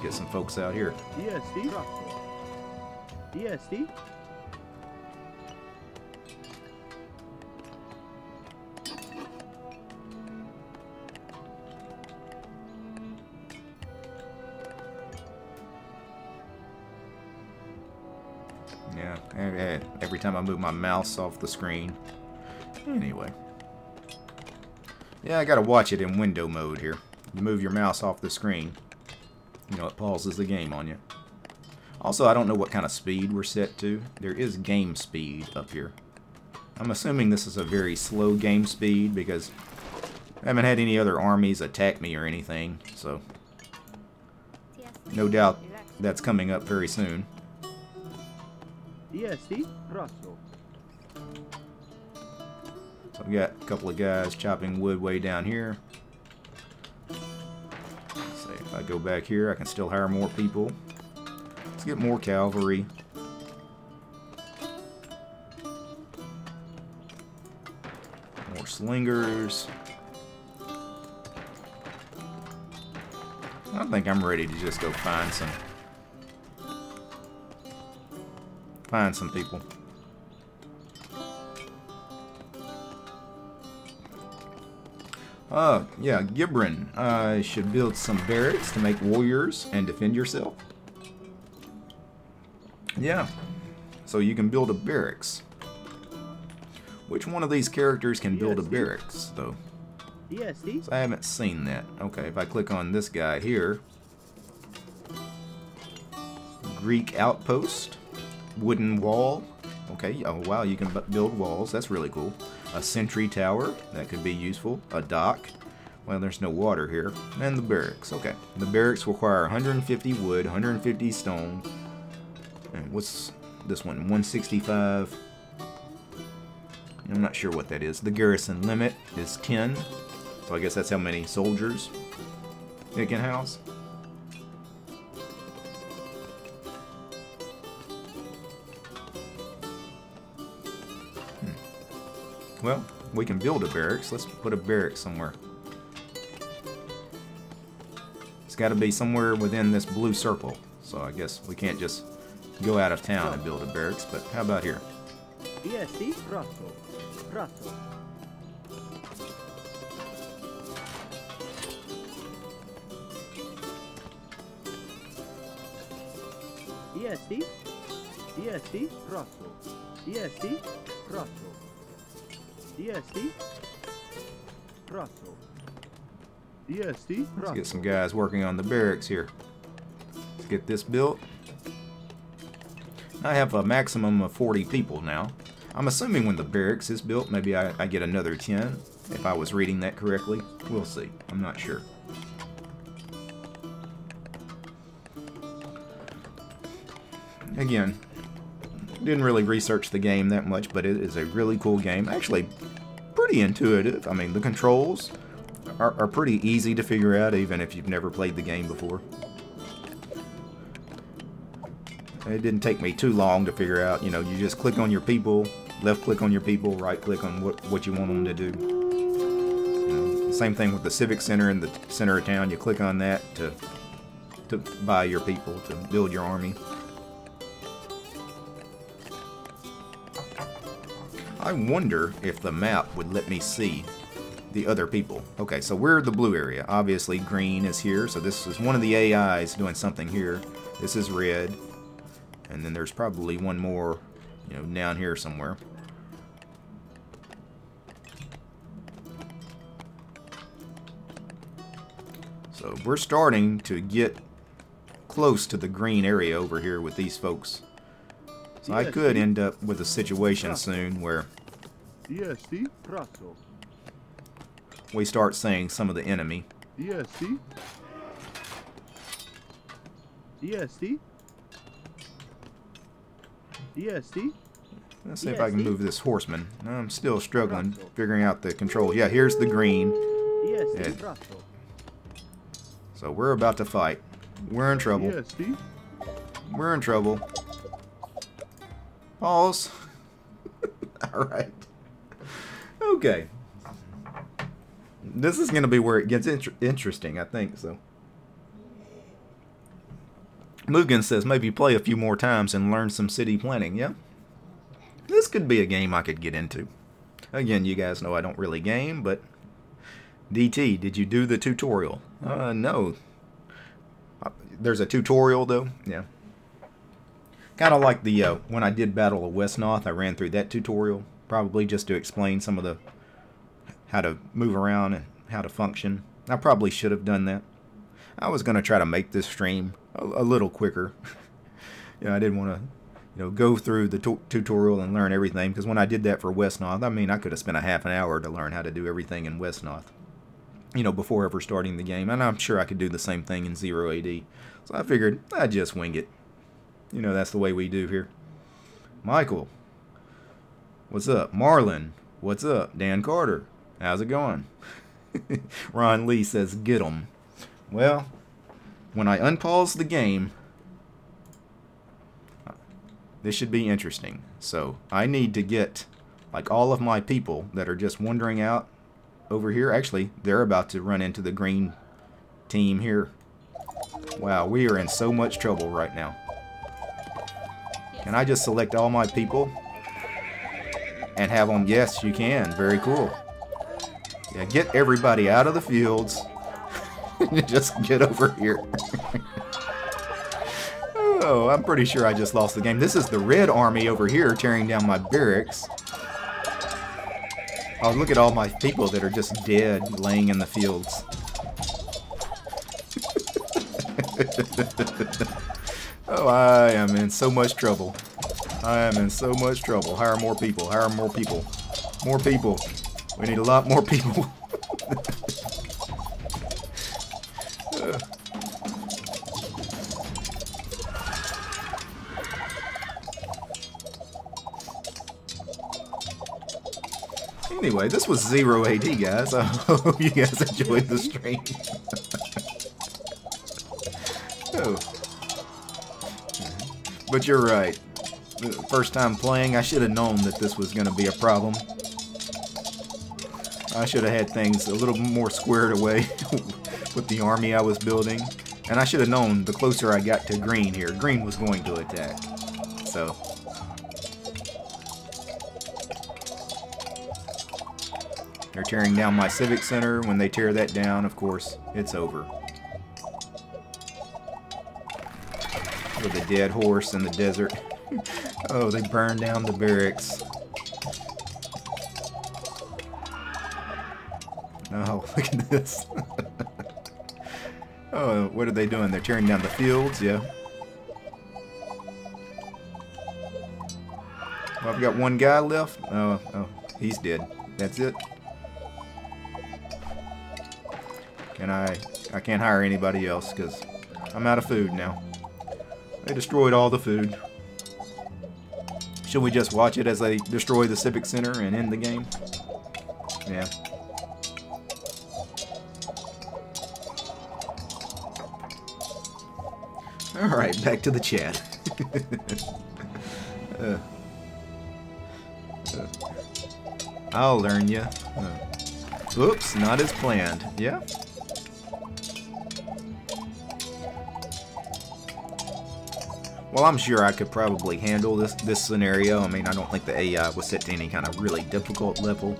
Speaker 1: Get some folks out here.
Speaker 2: EST. EST.
Speaker 1: Yeah, every time I move my mouse off the screen. Anyway. Yeah, I gotta watch it in window mode here. You move your mouse off the screen, you know, it pauses the game on you. Also, I don't know what kind of speed we're set to. There is game speed up here. I'm assuming this is a very slow game speed because I haven't had any other armies attack me or anything, so no doubt that's coming up very soon.
Speaker 2: EST. Raso.
Speaker 1: So we got a couple of guys chopping wood way down here. So if I go back here, I can still hire more people. Let's get more cavalry. More slingers. I think I'm ready to just go find some people. Yeah, Gibran. I should build some barracks to make warriors and defend yourself. Yeah, so you can build a barracks. Which one of these characters can build a barracks, though?
Speaker 2: ESD.
Speaker 1: So I haven't seen that. Okay, if I click on this guy here. Greek outpost. Wooden wall. Okay, oh wow, you can build walls. That's really cool. A sentry tower. That could be useful. A dock. Well, there's no water here. And the barracks. Okay. The barracks require 150 wood, 150 stone. And what's this one? 165. I'm not sure what that is. The garrison limit is 10. So I guess that's how many soldiers it can house. Well, we can build a barracks. Let's put a barracks somewhere. It's got to be somewhere within this blue circle. So I guess we can't just go out of town and build a barracks. But how about here?
Speaker 2: ESD. Rosso. Rosso. ESD. ESD. Rosso. ESD. Rosso. ESD. Rosso. ESD.
Speaker 1: Let's get some guys working on the barracks here. Let's get this built. I have a maximum of 40 people now. I'm assuming when the barracks is built, maybe I get another 10. If I was reading that correctly. We'll see. I'm not sure. Again, didn't really research the game that much, but it is a really cool game. Actually, pretty intuitive. I mean, the controls are pretty easy to figure out, even if you've never played the game before. It didn't take me too long to figure out, you know, you just click on your people, left click on your people, right click on what you want them to do. You know, same thing with the civic center in the center of town. You click on that to buy your people, to build your army. I wonder if the map would let me see the other people. Okay, so we're the blue area. Obviously green is here, so this is one of the AIs doing something here. This is red. And then there's probably one more, you know, down here somewhere. So we're starting to get close to the green area over here with these folks. So I could end up with a situation soon where we start seeing some of the enemy.
Speaker 2: ESD. ESD. ESD.
Speaker 1: Let's see if I can move this horseman. I'm still struggling figuring out the controls. Yeah, here's the green. Yeah. So we're about to fight. We're in trouble. We're in trouble. Pause. Alright. Okay. This is going to be where it gets interesting, I think, so. Mugen says maybe play a few more times and learn some city planning. Yeah, this could be a game I could get into. Again, you guys know I don't really game, but DT, did you do the tutorial? No. There's a tutorial though. Yeah. Kind of like the when I did Battle of Westnoth, I ran through that tutorial, probably just to explain some of the how to move around and how to function. I probably should have done that. I was going to try to make this stream a little quicker. You know, I didn't want to, you know, go through the tutorial and learn everything, because when I did that for Westnoth, I mean, I could have spent a half an hour to learn how to do everything in Westnoth, you know, before ever starting the game. And I'm sure I could do the same thing in 0 AD. So I figured I'd just wing it. You know, that's the way we do here. Michael, what's up? Marlon, what's up? Dan Carter, how's it going? Ron Lee says, get 'em. Well, when I unpause the game, this should be interesting. So I need to get like all of my people that are just wandering out over here. Actually, they're about to run into the green team here. Wow, we are in so much trouble right now. Can I just select all my people and have them? Yes, you can. Very cool. Yeah, get everybody out of the fields. Just get over here. Oh, I'm pretty sure I just lost the game. This is the red army over here tearing down my barracks. Oh, look at all my people that are just dead, laying in the fields. Oh, I am in so much trouble. I am in so much trouble. Hire more people. Hire more people. More people. We need a lot more people. Anyway, this was 0 AD, guys. I hope you guys enjoyed the stream. Oh. But you're right. First time playing, I should have known that this was going to be a problem. I should have had things a little more squared away with the army I was building. And I should have known the closer I got to green here, green was going to attack. So... they're tearing down my civic center. When they tear that down, of course, it's over. With a dead horse in the desert. Oh, they burned down the barracks. Oh, look at this. Oh, what are they doing? They're tearing down the fields, yeah. Well, I've got one guy left. Oh, he's dead. That's it. I can't hire anybody else because I'm out of food now. They destroyed all the food. Should we just watch it as they destroy the Civic Center and end the game? Yeah. Alright, back to the chat. I'll learn ya. Oops, not as planned. Yeah? Well, I'm sure I could probably handle this scenario. I mean, I don't think the AI was set to any kind of really difficult level.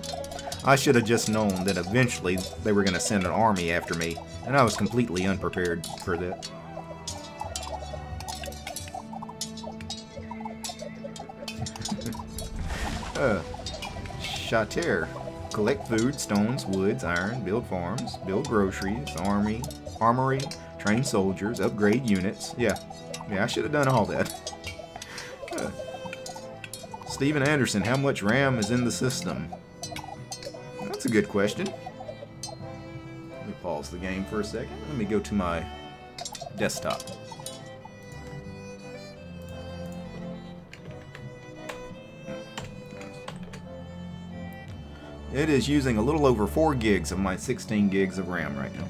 Speaker 1: I should have just known that eventually they were going to send an army after me, and I was completely unprepared for that. Chater. Collect food, stones, woods, iron, build farms, build groceries, armory, train soldiers, upgrade units. Yeah, I should have done all that. Steven Anderson, how much RAM is in the system? That's a good question. Let me pause the game for a second. Let me go to my desktop. It is using a little over 4 gigs of my 16 gigs of RAM right now.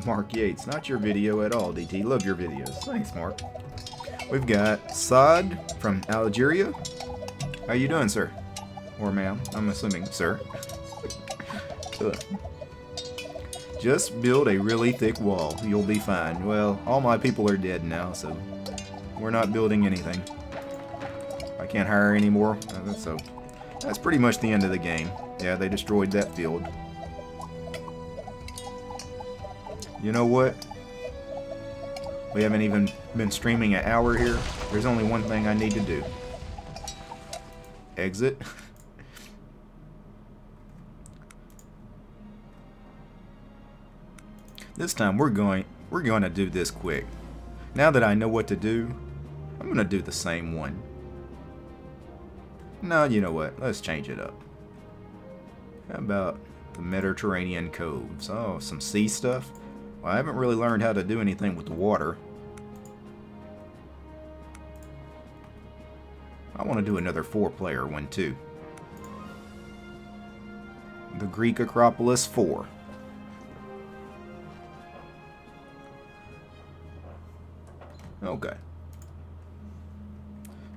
Speaker 1: Mark Yates, not your video at all, DT. Love your videos. Thanks, Mark. We've got Saad from Algeria. How you doing, sir? Or ma'am. I'm assuming, sir. Just build a really thick wall. You'll be fine. Well, all my people are dead now, so we're not building anything. I can't hire anymore, so that's pretty much the end of the game. Yeah, they destroyed that field. You know what? We haven't even been streaming an hour here. There's only one thing I need to do. Exit. This time we're going to do this quick. Now that I know what to do, I'm going to do the same one. No, you know what? Let's change it up. How about the Mediterranean coves? Oh, some sea stuff. Well, I haven't really learned how to do anything with the water. I want to do another 4-player one too. The Greek Acropolis 4. Okay.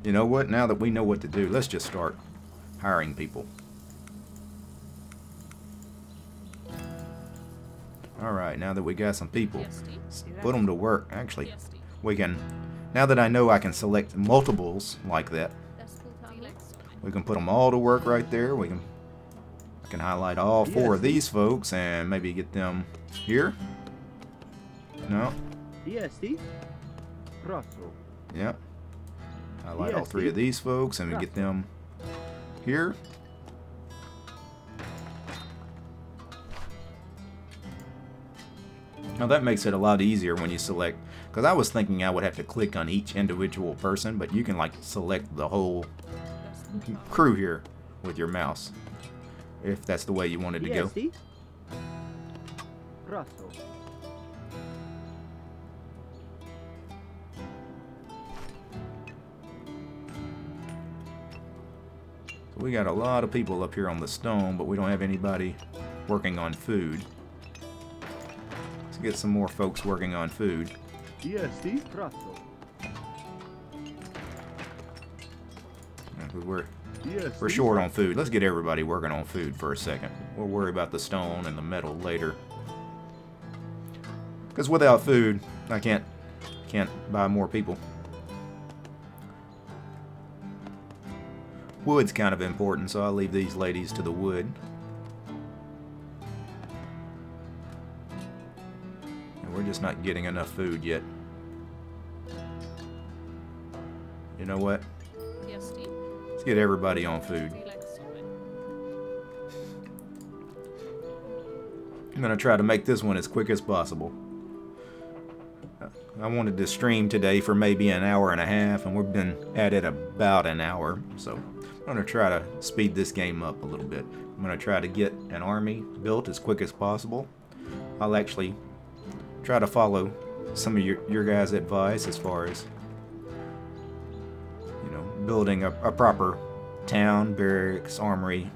Speaker 1: You know what? Now that we know what to do, let's just start hiring people. Alright, now that we got some people, put them to work. Actually, we can, now that I know I can select multiples like that, we can put them all to work right there. I can highlight all four of these folks and maybe get them here. No.
Speaker 2: DST. Rosso.
Speaker 1: Yep. Highlight all three of these folks and we get them here. Now that makes it a lot easier when you select, because I was thinking I would have to click on each individual person, but you can like select the whole crew here with your mouse, if that's the way you wanted to go.
Speaker 2: Rosso.
Speaker 1: So we got a lot of people up here on the stone, but we don't have anybody working on food. Let's get some more folks working on food.
Speaker 2: DST. Rosso.
Speaker 1: We're short on food. Let's get everybody working on food for a second. We'll worry about the stone and the metal later. Because without food, I can't buy more people. Wood's kind of important, so I'll leave these ladies to the wood. And we're just not getting enough food yet. You know what? Let's get everybody on food. I'm going to try to make this one as quick as possible. I wanted to stream today for maybe an hour and a half, and we've been at it about an hour, so I'm going to try to speed this game up a little bit. I'm going to try to get an army built as quick as possible. I'll actually try to follow some of your guys' advice as far as, you know, building a proper town, barracks, armory.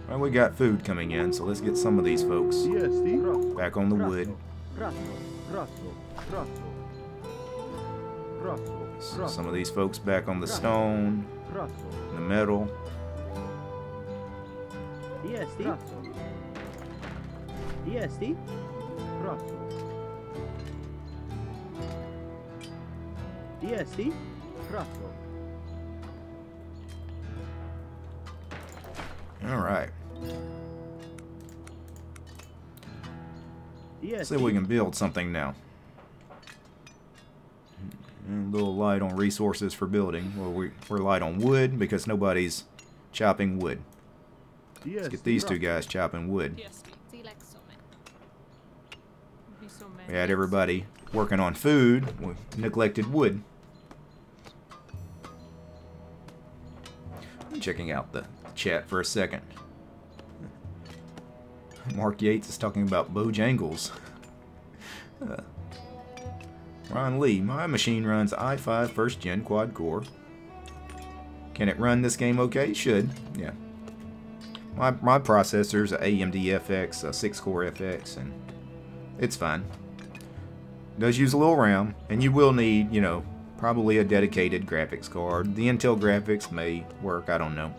Speaker 1: Well, we got food coming in, so let's get some of these folks back on the wood. Some of these folks back on the stone, the metal.
Speaker 2: DST. DST. DST.
Speaker 1: All right. Let's see if we can build something now. A little light on resources for building. Well, we're light on wood because nobody's chopping wood. Let's get these two guys chopping wood. We had everybody working on food. We neglected wood. I'm checking out the chat for a second. Mark Yates is talking about Bojangles. Ron Lee, my machine runs i5 first gen quad core. Can it run this game okay? It should, yeah. My processor's a AMD FX, a 6-core FX, and it's fine. It does use a little RAM, and you will need, you know, probably a dedicated graphics card. The Intel graphics may work, I don't know.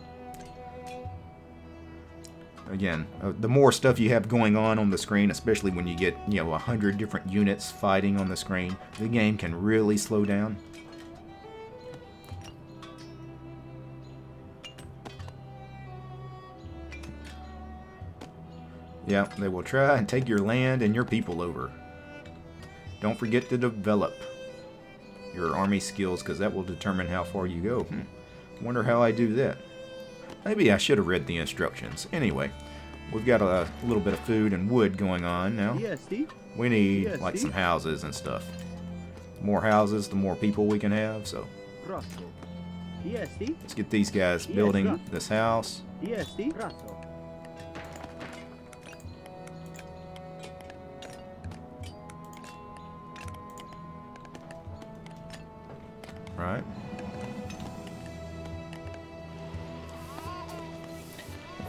Speaker 1: Again, the more stuff you have going on the screen, especially when you get, you know, 100 different units fighting on the screen, the game can really slow down. Yeah, they will try and take your land and your people over. Don't forget to develop your army skills, because that will determine how far you go. Wonder how I do that. Maybe I should have read the instructions. Anyway, we've got a little bit of food and wood going on now. We need like some houses and stuff. The more houses, the more people we can have, so let's get these guys building this house. Right.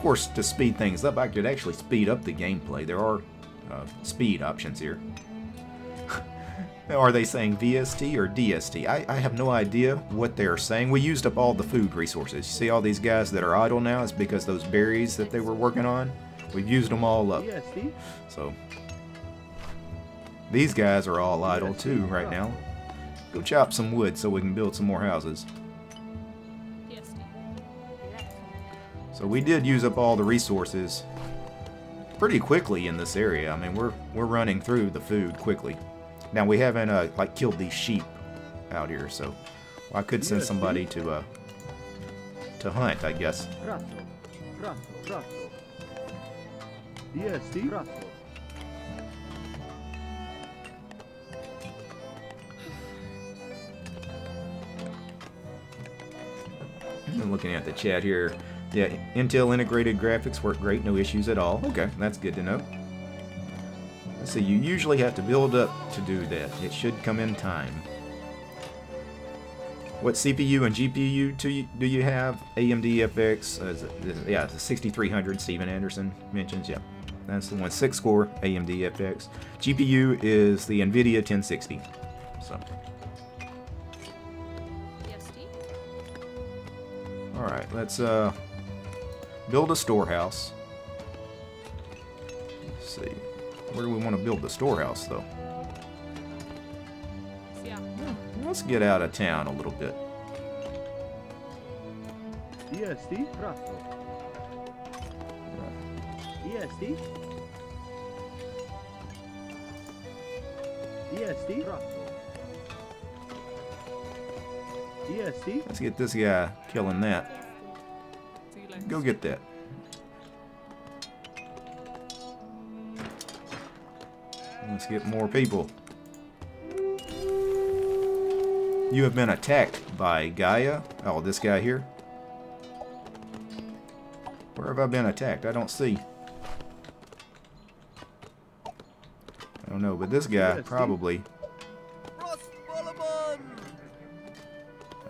Speaker 1: course, to speed things up, I could actually speed up the gameplay. There are speed options here. Are they saying VST or DST? I have no idea what they're saying. We used up all the food resources. You see all these guys that are idle now? It's because those berries that they were working on, we've used them all up. So, these guys are all idle too right now. Go chop some wood so we can build some more houses. So we did use up all the resources pretty quickly in this area. I mean, we're running through the food quickly. Now we haven't like killed these sheep out here, so I could send somebody to hunt, I guess. I'm looking at the chat here. Yeah, Intel integrated graphics work great, no issues at all. Okay, that's good to know. Let's see, you usually have to build up to do that. It should come in time. What CPU and GPU do you have? AMD FX, yeah, the 6300 Steven Anderson mentions, yeah. That's the one, 6-core AMD FX. GPU is the NVIDIA 1060. So. Alright, let's build a storehouse. Let's see. Where do we want to build the storehouse, though? Let's get out of town a little bit.
Speaker 2: EST? EST? EST? EST?
Speaker 1: Let's get this guy killing that. Go get that. Let's get more people. You have been attacked by Gaia. Oh, this guy here. Where have I been attacked? I don't see. I don't know, but this guy probably.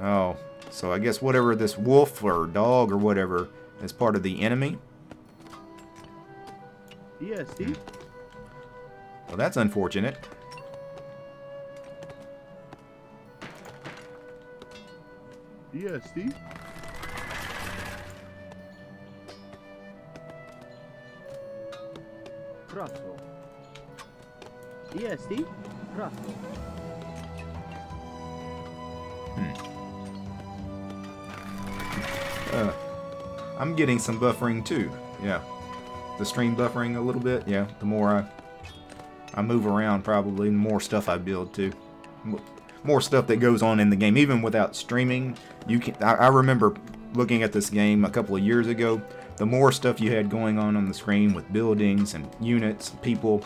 Speaker 1: Oh, so I guess whatever this wolf or dog or whatever is part of the enemy.
Speaker 2: EST?
Speaker 1: Well, that's unfortunate.
Speaker 2: EST? Prato. EST? Prato.
Speaker 1: I'm getting some buffering too. Yeah. The stream buffering a little bit. Yeah. The more I move around, probably the more stuff I build too. More stuff that goes on in the game. Even without streaming, you can. I remember looking at this game a couple of years ago. The more stuff you had going on the screen with buildings and units, and people,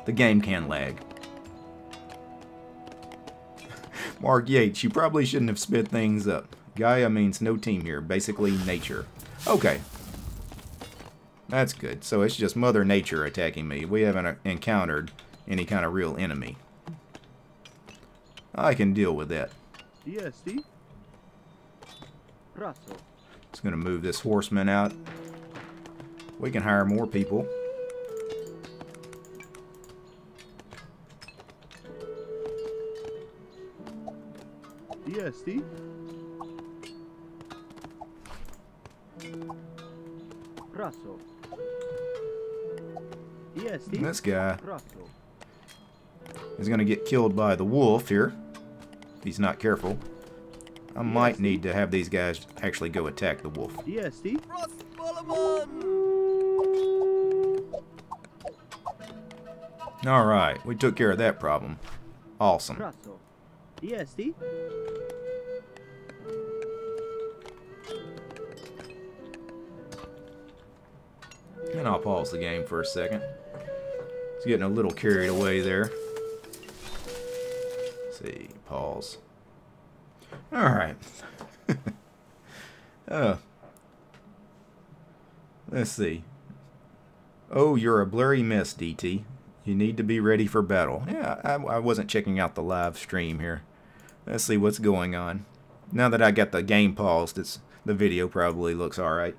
Speaker 1: the game can lag. Mark Yates, you probably shouldn't have sped things up. Gaia means no team here, basically nature. Okay. That's good. So it's just Mother Nature attacking me. We haven't encountered any kind of real enemy. I can deal with that.
Speaker 2: EST? Prato.
Speaker 1: Just going to move this horseman out. We can hire more people.
Speaker 2: EST? Prato. EST?
Speaker 1: And this guy
Speaker 2: Prato.
Speaker 1: is going to get killed by the wolf here. If he's not careful. I might need to have these guys actually go attack the wolf.
Speaker 2: EST?
Speaker 1: Alright, we took care of that problem. Awesome.
Speaker 2: Prato. EST?
Speaker 1: And I'll pause the game for a second. It's getting a little carried away there. Let's see, pause. Alright. Let's see. Oh, you're a blurry mess, DT. You need to be ready for battle. Yeah, I wasn't checking out the live stream here. Let's see what's going on. Now that I got the game paused, the video probably looks alright.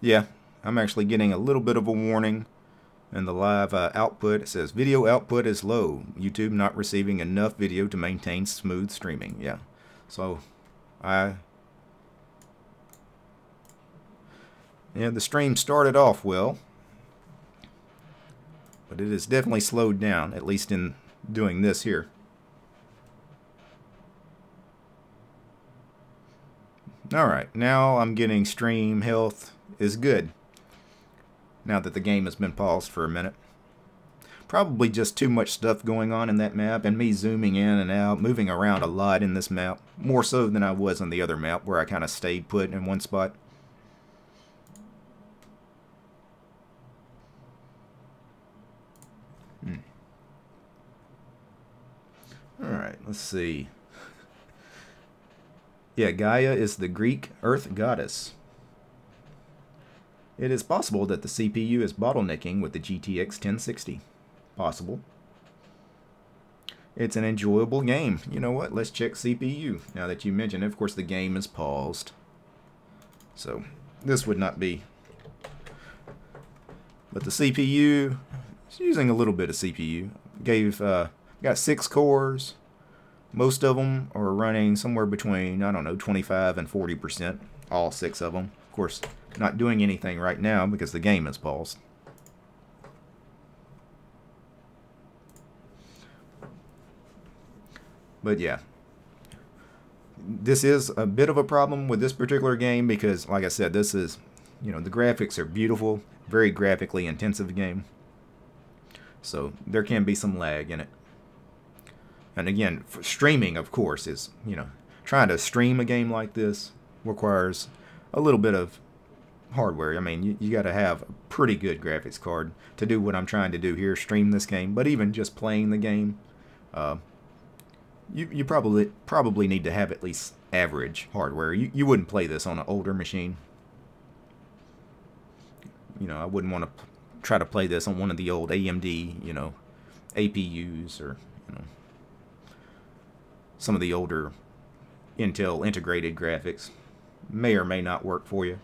Speaker 1: Yeah, I'm actually getting a little bit of a warning in the live output. It says video output is low. YouTube not receiving enough video to maintain smooth streaming. Yeah, so yeah, the stream started off well, but it has definitely slowed down, at least in doing this here. Alright, now I'm getting stream health is good, now that the game has been paused for a minute. Probably just too much stuff going on in that map, and me zooming in and out, moving around a lot in this map, more so than I was on the other map, where I kind of stayed put in one spot. Alright, let's see. Yeah, Gaia is the Greek Earth goddess. It is possible that the CPU is bottlenecking with the GTX 1060. Possible. It's an enjoyable game. You know what? Let's check CPU. Now that you mention it, of course the game is paused. So, this would not be. But the CPU, it's using a little bit of CPU. Got 6 cores. Most of them are running somewhere between, I don't know, 25 and 40%. All 6 of them. Of course, not doing anything right now because the game is paused. But yeah, this is a bit of a problem with this particular game because, like I said, this is, the graphics are beautiful, very graphically intensive game. So there can be some lag in it. And again, for streaming, of course, is, trying to stream a game like this requires a little bit of hardware. I mean, you got to have a pretty good graphics card to do what I'm trying to do here, stream this game. But even just playing the game, you probably need to have at least average hardware. You wouldn't play this on an older machine. I wouldn't want to try to play this on one of the old AMD, APUs or, some of the older Intel integrated graphics. May or may not work for you.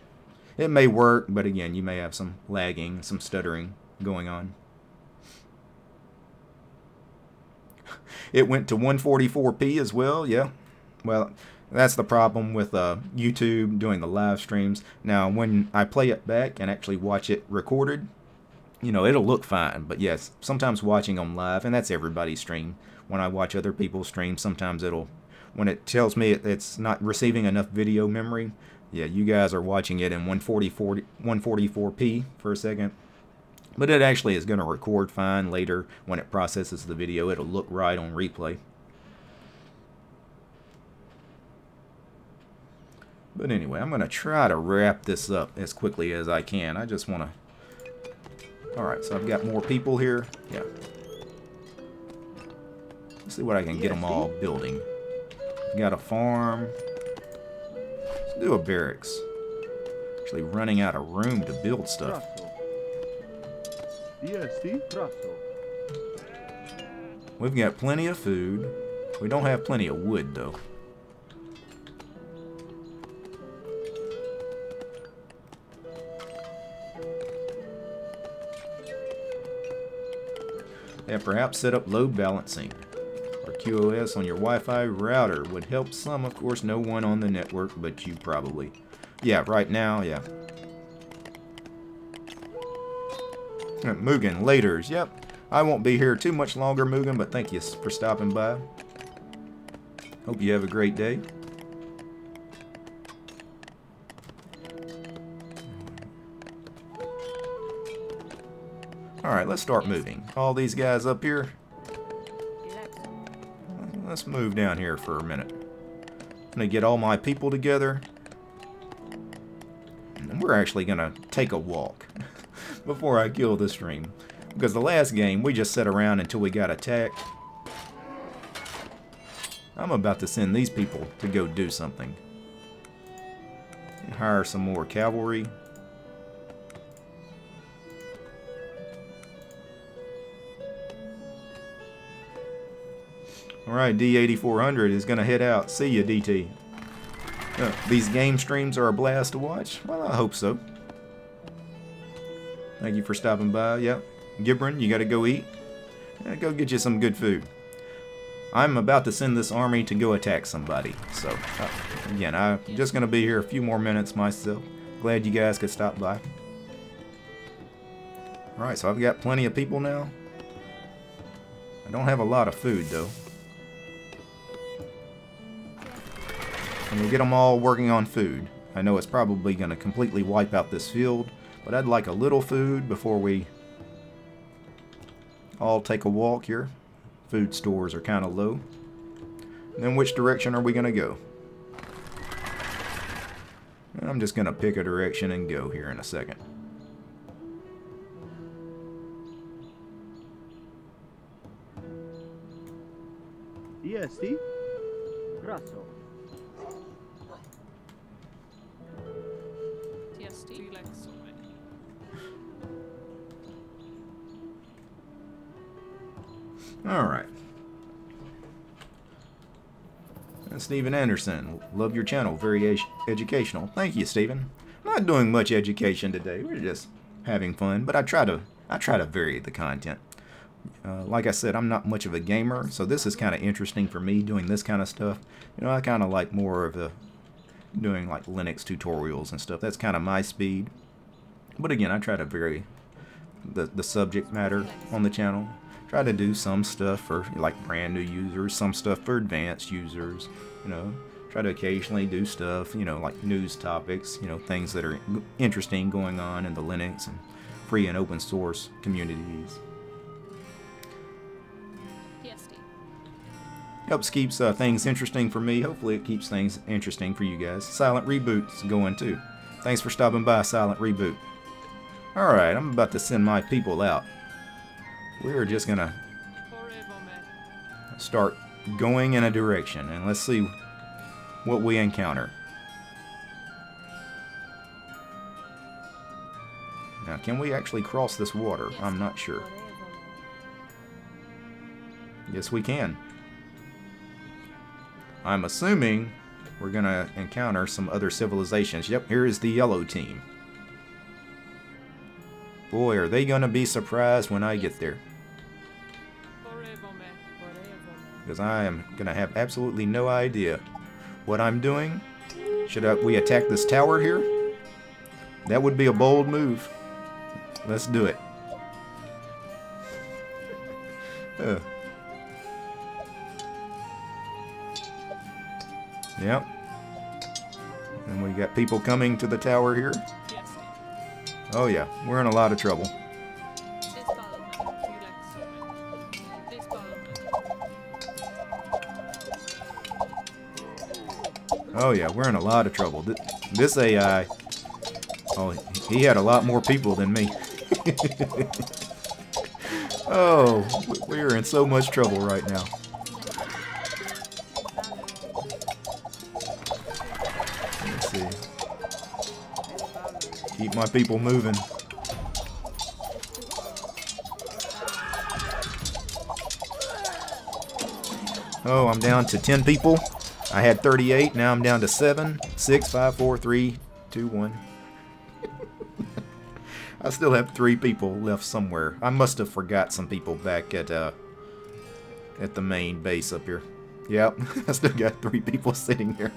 Speaker 1: It may work, but again, you may have some lagging, some stuttering going on. It went to 144p as well, yeah. Well, that's the problem with YouTube doing the live streams. Now, when I play it back and actually watch it recorded, it'll look fine. But yes, sometimes watching them live, and that's everybody's stream. When I watch other people's streams, sometimes when it tells me it's not receiving enough video memory, yeah, you guys are watching it in 144p for a second. But it actually is going to record fine later when it processes the video. It'll look right on replay. But anyway, I'm going to try to wrap this up as quickly as I can. I just want to... Alright, so I've got more people here. Yeah. Let's see what I can get them all building. Got a farm. Let's do a barracks. Actually running out of room to build stuff. We've got plenty of food. We don't have plenty of wood, though. Yeah, perhaps set up load balancing or QoS on your Wi-Fi router would help some. Of course, no one on the network, but you probably. Yeah, right now, yeah. Mugen, laters. Yep. I won't be here too much longer, Mugen, but thank you for stopping by. Hope you have a great day. Alright, let's start moving. All these guys up here. Let's move down here for a minute. I'm going to get all my people together. And we're actually going to take a walk before I kill the stream. Because the last game, we just sat around until we got attacked. I'm about to send these people to go do something. And hire some more cavalry. Alright, D8400 is going to head out. See ya, DT. These game streams are a blast to watch? Well, I hope so. Thank you for stopping by. Yep. Gibran, you got to go eat. Yeah, go get you some good food. I'm about to send this army to go attack somebody. So, again, I'm just going to be here a few more minutes myself. Glad you guys could stop by. Alright, so I've got plenty of people now. I don't have a lot of food, though. And we'll get them all working on food. I know it's probably going to completely wipe out this field, but I'd like a little food before we all take a walk here. Food stores are kind of low. And then which direction are we going to go? I'm just going to pick a direction and go here in a second.
Speaker 2: DST? Raso.
Speaker 1: Alright. Stephen Anderson, love your channel, very educational. Thank you, Stephen. I'm not doing much education today, we're just having fun, but I try to vary the content. Like I said, I'm not much of a gamer, so this is kind of interesting for me, doing this kind of stuff. You know, I kind of like more of the doing like Linux tutorials and stuff. That's kind of my speed. But again, I try to vary the subject matter on the channel. Try to do some stuff for like brand new users, some stuff for advanced users, you know. Try to occasionally do stuff, you know, like news topics, you know, things that are interesting going on in the Linux and free and open source communities. Helps keeps things interesting for me. Hopefully it keeps things interesting for you guys. Silent Reboot's going too. Thanks for stopping by, Silent Reboot. Alright, I'm about to send my people out. We're just gonna start going in a direction, and let's see what we encounter. Now, can we actually cross this water? I'm not sure. Yes, we can. I'm assuming we're gonna encounter some other civilizations. Yep, here is the yellow team. Boy, are they gonna be surprised when I get there. Because I am gonna have absolutely no idea what I'm doing. Should we attack this tower here? That would be a bold move. Let's do it. Yep. And we got people coming to the tower here. Oh yeah, we're in a lot of trouble. Oh yeah, we're in a lot of trouble. This AI, oh, he had a lot more people than me. Oh, we're in so much trouble right now. Let's see. Keep my people moving. Oh, I'm down to 10 people. I had 38, now I'm down to 7, 6, 5, 4, 3, 2, 1. I still have 3 people left somewhere. I must have forgot some people back at the main base up here. Yep, I still got 3 people sitting here.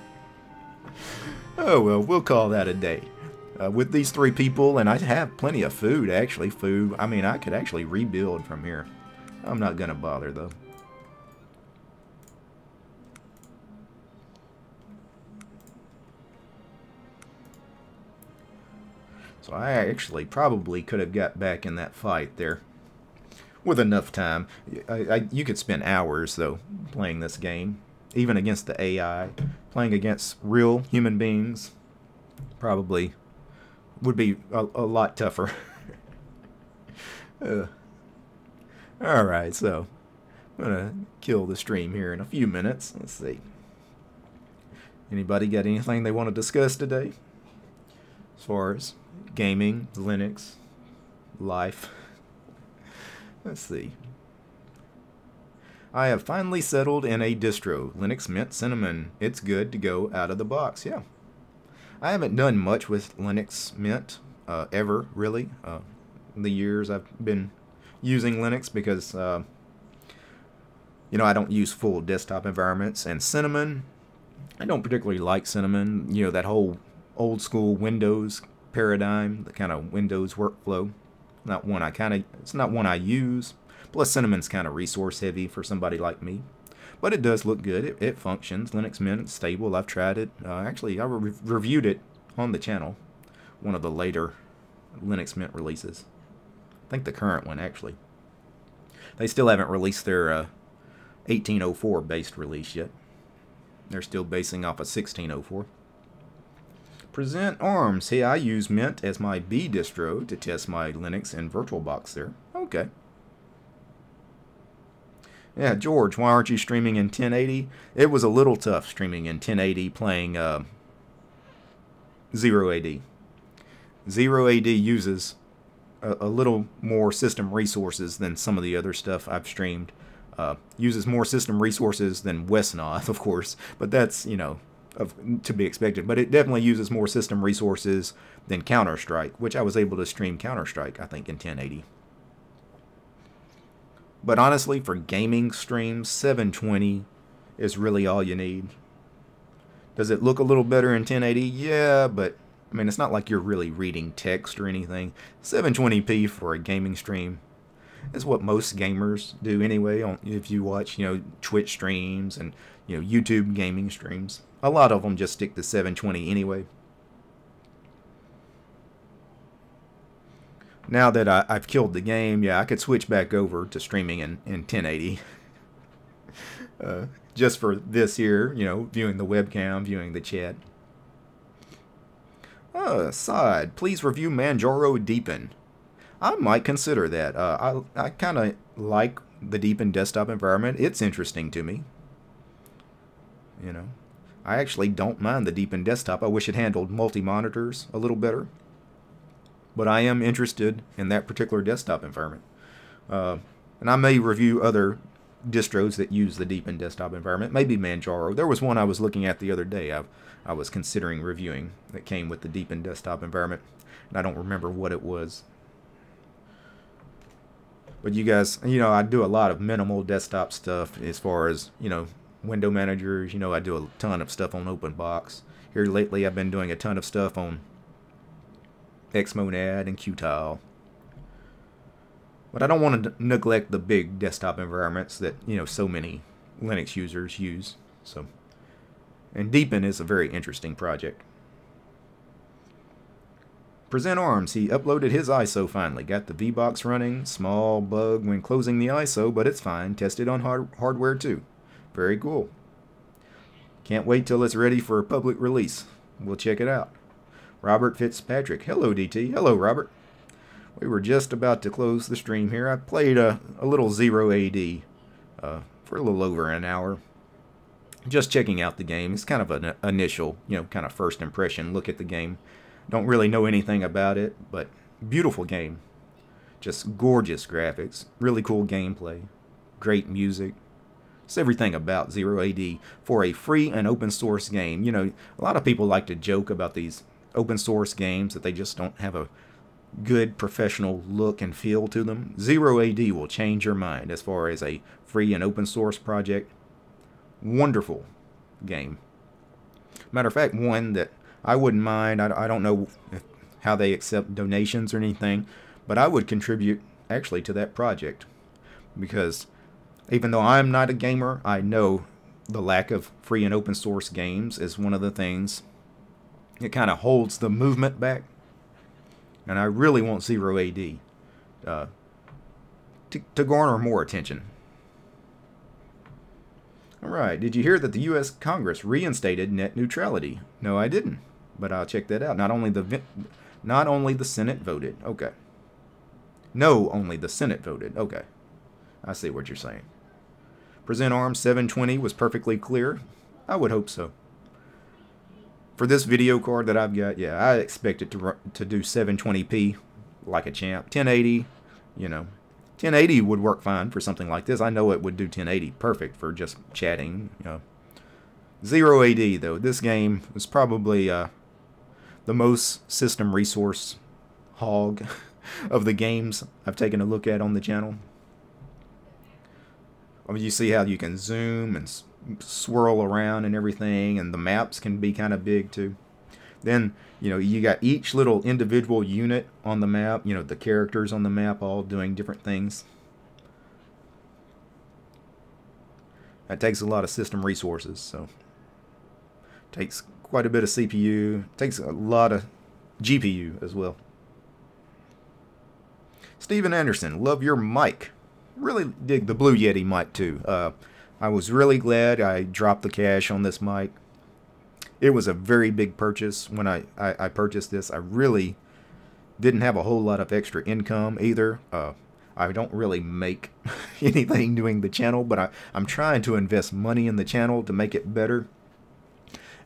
Speaker 1: Oh well, we'll call that a day. With these 3 people, and I have plenty of food, actually. I mean, I could actually rebuild from here. I'm not gonna bother, though. So I actually probably could have got back in that fight there with enough time. You could spend hours, though, playing this game. Even against the AI. Playing against real human beings probably would be a lot tougher. Alright, so I'm going to kill the stream here in a few minutes. Let's see. Anybody got anything they want to discuss today? As far as gaming, Linux, life. Let's see. I have finally settled in a distro, Linux Mint Cinnamon. It's good to go out of the box, yeah. I haven't done much with Linux Mint, ever, really. the years I've been using Linux because, I don't use full desktop environments. And Cinnamon, I don't particularly like Cinnamon. That whole old school Windows paradigm, the kind of Windows workflow. It's not one I use. Plus, Cinnamon's kind of resource heavy for somebody like me. But it does look good. It functions. Linux Mint, it's stable. I've tried it. Actually, I reviewed it on the channel. One of the later Linux Mint releases. I think the current one, actually. They still haven't released their 1804 based release yet. They're still basing off of 1604. Present ARMS. Hey, I use Mint as my B distro to test my Linux and VirtualBox there. Okay. Yeah, George, why aren't you streaming in 1080? It was a little tough streaming in 1080 playing 0AD. 0AD uses a little more system resources than some of the other stuff I've streamed. Uses more system resources than Westnoth, of course, but that's, to be expected. But it definitely uses more system resources than Counter-Strike, which I was able to stream Counter-Strike, I think, in 1080. But honestly, for gaming streams, 720 is really all you need. Does it look a little better in 1080? Yeah, but I mean, it's not like you're really reading text or anything. 720p for a gaming stream is what most gamers do anyway. If you watch, Twitch streams and, YouTube gaming streams. A lot of them just stick to 720 anyway. Now that I've killed the game, yeah, I could switch back over to streaming in 1080. Just for this here, viewing the webcam, viewing the chat. Side, please review Manjaro Deepin. I might consider that. I kind of like the Deepin desktop environment. It's interesting to me. I actually don't mind the Deepin desktop. I wish it handled multi-monitors a little better. But I am interested in that particular desktop environment. And I may review other distros that use the Deepin desktop environment. Maybe Manjaro. There was one I was looking at the other day I was considering reviewing that came with the Deepin desktop environment. And I don't remember what it was. But you guys, I do a lot of minimal desktop stuff as far as, window managers. I do a ton of stuff on OpenBox. Here lately I've been doing a ton of stuff on Xmonad and Qtile. But I don't want to neglect the big desktop environments that, so many Linux users use. And Deepin is a very interesting project. Present ARMS. He uploaded his ISO finally. Got the VBox running. Small bug when closing the ISO, but it's fine. Tested on hardware too. Very cool. Can't wait till it's ready for a public release. We'll check it out. Robert Fitzpatrick. Hello, DT. Hello, Robert. We were just about to close the stream here. I played a little 0AD for a little over an hour. Just checking out the game. It's kind of an initial, kind of first impression look at the game. Don't really know anything about it, but beautiful game. Just gorgeous graphics. Really cool gameplay. Great music. It's everything about 0AD for a free and open source game. A lot of people like to joke about these open source games that they just don't have a good professional look and feel to them. 0AD will change your mind as far as a free and open source project. Wonderful game. Matter of fact, one that I wouldn't mind. I don't know how they accept donations or anything, but I would contribute actually to that project, because even though I'm not a gamer, I know the lack of free and open source games is one of the things that kind of holds the movement back. And I really want 0AD to garner more attention. Alright, did you hear that the U.S. Congress reinstated net neutrality? No, I didn't, but I'll check that out. Not only the Senate voted. Okay. No, only the Senate voted. Okay. I see what you're saying. Present ARMS 720 was perfectly clear. I would hope so. For this video card that I've got, yeah, I expect it to do 720p like a champ. 1080, 1080 would work fine for something like this. I know it would do 1080 perfect for just chatting. 0AD though, this game is probably the most system resource hog of the games I've taken a look at on the channel. I mean, you see how you can zoom and swirl around and everything, and the maps can be kind of big too. Then, you got each little individual unit on the map, the characters on the map all doing different things. That takes a lot of system resources, so takes quite a bit of CPU, takes a lot of GPU as well. Steven Anderson, love your mic. Really dig the Blue Yeti mic too. I was really glad I dropped the cash on this mic. It was a very big purchase when I purchased this. I really didn't have a whole lot of extra income either. I don't really make anything doing the channel, but I'm trying to invest money in the channel to make it better.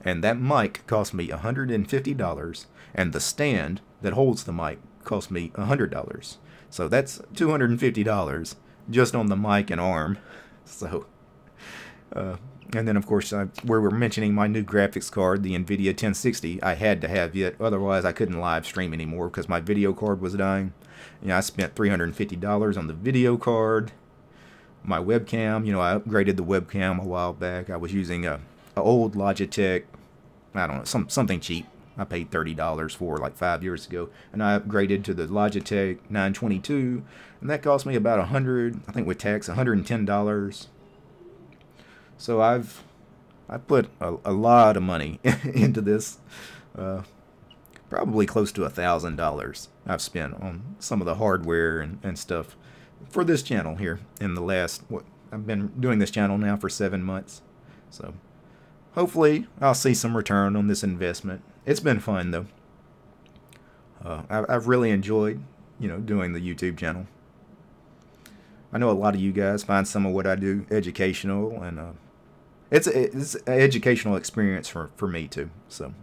Speaker 1: And that mic cost me $150, and the stand that holds the mic cost me $100. So that's $250 just on the mic and arm. So, and then of course, where we're mentioning my new graphics card, the NVIDIA 1060, I had to have it. Otherwise, I couldn't live stream anymore because my video card was dying. I spent $350 on the video card. My webcam, I upgraded the webcam a while back. I was using a old Logitech, I don't know, something cheap. I paid $30 for like 5 years ago, and I upgraded to the Logitech 922, and that cost me about $100, I think with tax, $110. So I put a lot of money into this. Probably close to $1,000 I've spent on some of the hardware and stuff for this channel here in the last, I've been doing this channel now for 7 months. So hopefully I'll see some return on this investment. It's been fun though. I've really enjoyed, doing the YouTube channel. I know a lot of you guys find some of what I do educational, and it's an educational experience for me too. So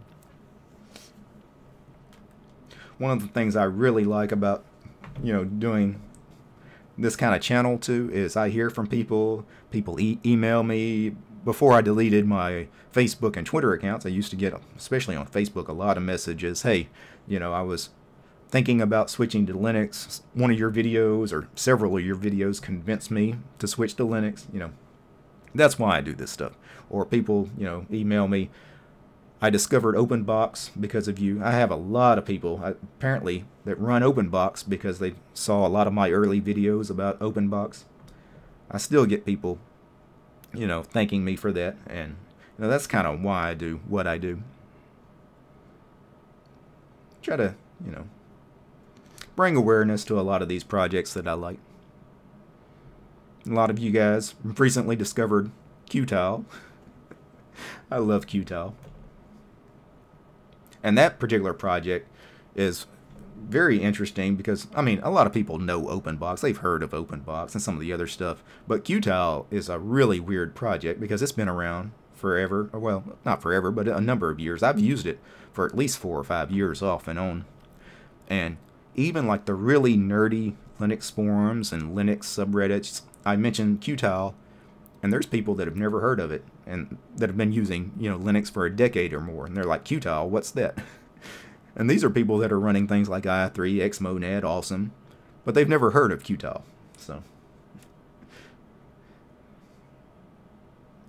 Speaker 1: one of the things I really like about, doing this kind of channel too is I hear from people. People email me. Before I deleted my Facebook and Twitter accounts, I used to get, especially on Facebook, a lot of messages. Hey, I was thinking about switching to Linux. One of your videos or several of your videos convinced me to switch to Linux. That's why I do this stuff. Or people, email me. I discovered OpenBox because of you. I have a lot of people, apparently, that run OpenBox because they saw a lot of my early videos about OpenBox. I still get people, thanking me for that, and that's kind of why I do what I do. Try to, bring awareness to a lot of these projects that I like. A lot of you guys recently discovered Qtile. I love Qtile. And that particular project is very interesting because, a lot of people know OpenBox. They've heard of OpenBox and some of the other stuff. But Qtile is a really weird project because it's been around forever. Well, not forever, but a number of years. I've used it for at least 4 or 5 years off and on. And even like the really nerdy Linux forums and Linux subreddits, I mentioned Qtile, and there's people that have never heard of it and that have been using, Linux for a decade or more. And they're like, Qtile, what's that? And these are people that are running things like i3, Xmonad, Awesome, but they've never heard of Qtile. So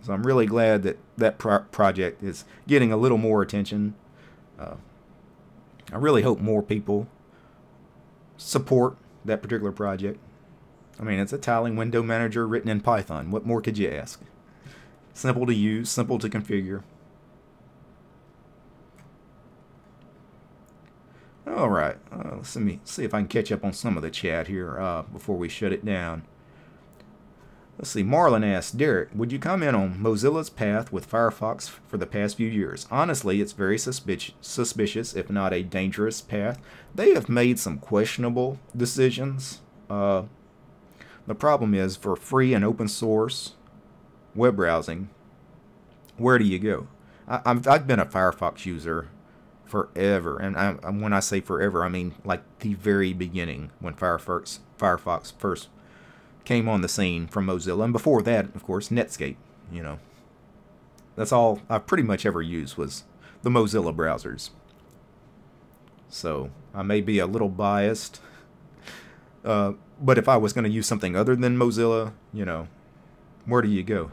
Speaker 1: I'm really glad that that project is getting a little more attention. I really hope more people support that particular project. It's a tiling window manager written in Python. What more could you ask? Simple to use, simple to configure. All right, let me see if I can catch up on some of the chat here before we shut it down. Let's see, Marlon asks, Derek, would you comment on Mozilla's path with Firefox for the past few years? Honestly, it's very suspicious, if not a dangerous path. They have made some questionable decisions. The problem is, for free and open source web browsing, where do you go? I've been a Firefox user forever, and when I say forever, I mean like the very beginning when Firefox first came on the scene from Mozilla, and before that, of course, Netscape. That's all I've pretty much ever used was the Mozilla browsers. So I may be a little biased But if I was going to use something other than Mozilla, you know, where do you go?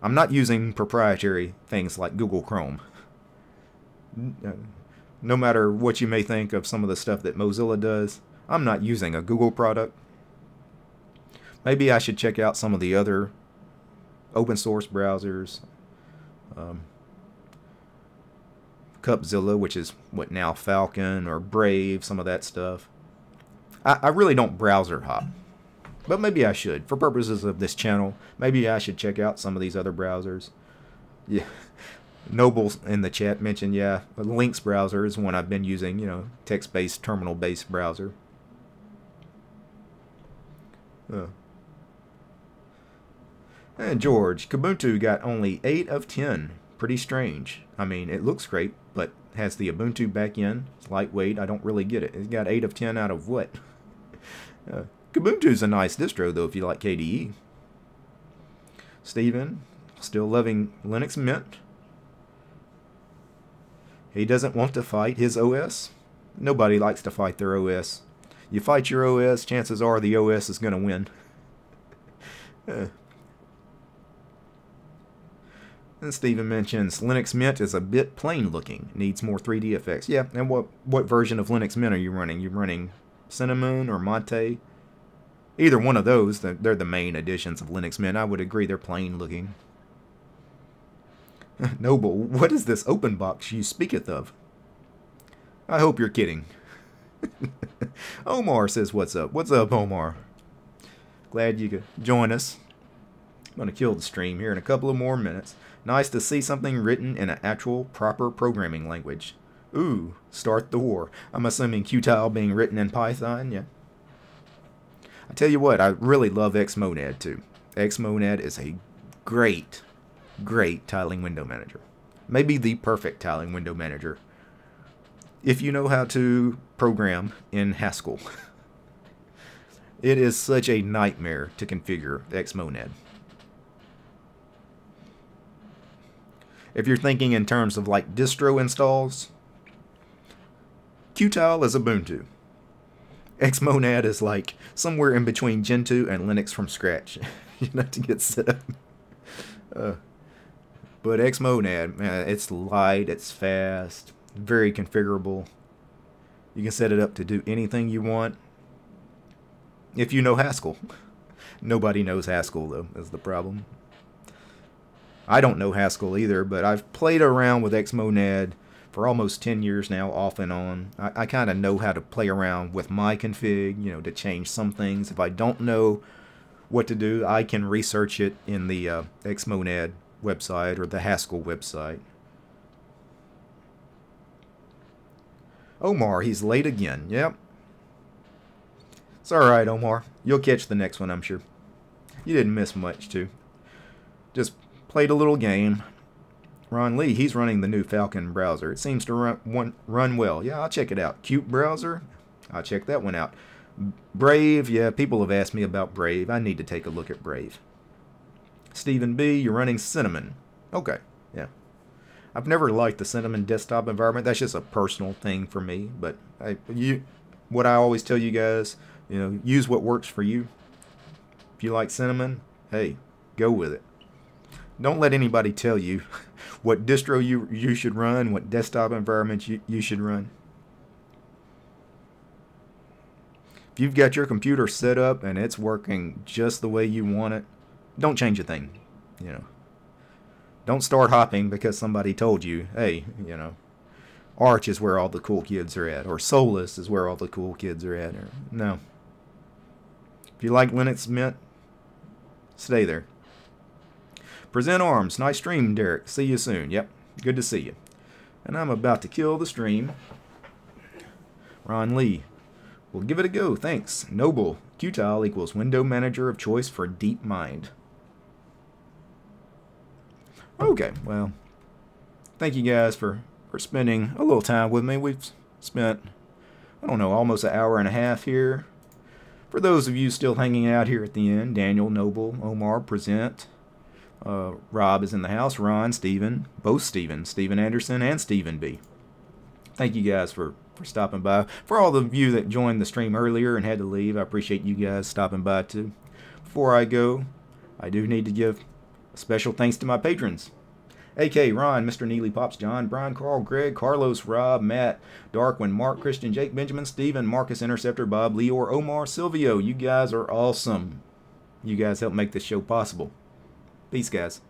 Speaker 1: I'm not using proprietary things like Google Chrome. No matter what you may think of some of the stuff that Mozilla does, I'm not using a Google product. Maybe I should check out some of the other open source browsers. Cupzilla, which is what now Falcon, or Brave, some of that stuff. I really don't browser hop, but maybe I should. For purposes of this channel, maybe I should check out some of these other browsers. Yeah, Noble in the chat mentioned, yeah, Lynx browser is one I've been using, you know, text-based, terminal-based browser. And George, Kubuntu got only 8 of 10. Pretty strange. I mean, it looks great, but has the Ubuntu backend. It's lightweight. I don't really get it. It got 8 of 10 out of what? Kubuntu's a nice distro, though, if you like KDE. Steven, still loving Linux Mint. He doesn't want to fight his OS. Nobody likes to fight their OS. You fight your OS, chances are the OS is going to win. And Steven mentions Linux Mint is a bit plain looking. Needs more 3D effects. Yeah, and what version of Linux Mint are you running? You running Cinnamon or Mate? Either one of those, they're the main editions of Linux Mint. I would agree they're plain looking. Noble, what is this open box you speaketh of? I hope you're kidding. Omar says, what's up? What's up, Omar? Glad you could join us. I'm going to kill the stream here in a couple of more minutes. Nice to see something written in an actual, proper programming language. Ooh, start the war. I'm assuming Qtile being written in Python, yeah. I tell you what, I really love Xmonad too. Xmonad is a great, great tiling window manager. Maybe the perfect tiling window manager. If you know how to program in Haskell. It is such a nightmare to configure Xmonad. If you're thinking in terms of like distro installs, Qtile is Ubuntu. Xmonad is like somewhere in between Gentoo and Linux from scratch, you know, to get set up. But Xmonad, man, it's light, it's fast, very configurable. You can set it up to do anything you want. If you know Haskell. Nobody knows Haskell, though, is the problem. I don't know Haskell either, but I've played around with Xmonad for almost 10 years now, off and on. I kind of know how to play around with my config, you know, to change some things. If I don't know what to do, I can research it in the Xmonad website or the Haskell website. Omar, he's late again. Yep. It's alright, Omar. You'll catch the next one, I'm sure. You didn't miss much, too. Just played a little game. Ron Lee, he's running the new Falcon browser. It seems to run well. Yeah, I'll check it out. Cute browser? I'll check that one out. Brave, yeah, people have asked me about Brave. I need to take a look at Brave. Stephen B., you're running Cinnamon. Okay, yeah. I've never liked the Cinnamon desktop environment. That's just a personal thing for me. But what I always tell you guys, you know, use what works for you. If you like Cinnamon, hey, go with it. Don't let anybody tell you what distro you should run, what desktop environment you should run. If you've got your computer set up and it's working just the way you want it, don't change a thing. You know, don't start hopping because somebody told you, hey, you know, Arch is where all the cool kids are at, or Solus is where all the cool kids are at. Or, no. If you like Linux Mint, stay there. Present Arms. Nice stream, Derek. See you soon. Yep. Good to see you. And I'm about to kill the stream. Ron Lee. We'll give it a go. Thanks. Noble. Qtile equals window manager of choice for DeepMind. Okay. Well, thank you guys for spending a little time with me. We've spent, I don't know, almost an hour and a half here. For those of you still hanging out here at the end, Daniel, Noble, Omar, Present. Rob is in the house. Ron, Steven, both Steven Anderson and Stephen B. Thank you guys for for stopping by. For all of you that joined the stream earlier and had to leave, I appreciate you guys stopping by too. Before I go, I do need to give a special thanks to my patrons. AK, Ron, Mr. Neely, Pops, John, Brian, Carl, Greg, Carlos, Rob, Matt, Darkwin, Mark, Christian, Jake, Benjamin, Steven, Marcus, Interceptor, Bob, Leor, Omar, Silvio. You guys are awesome. You guys help make this show possible. Peace, guys.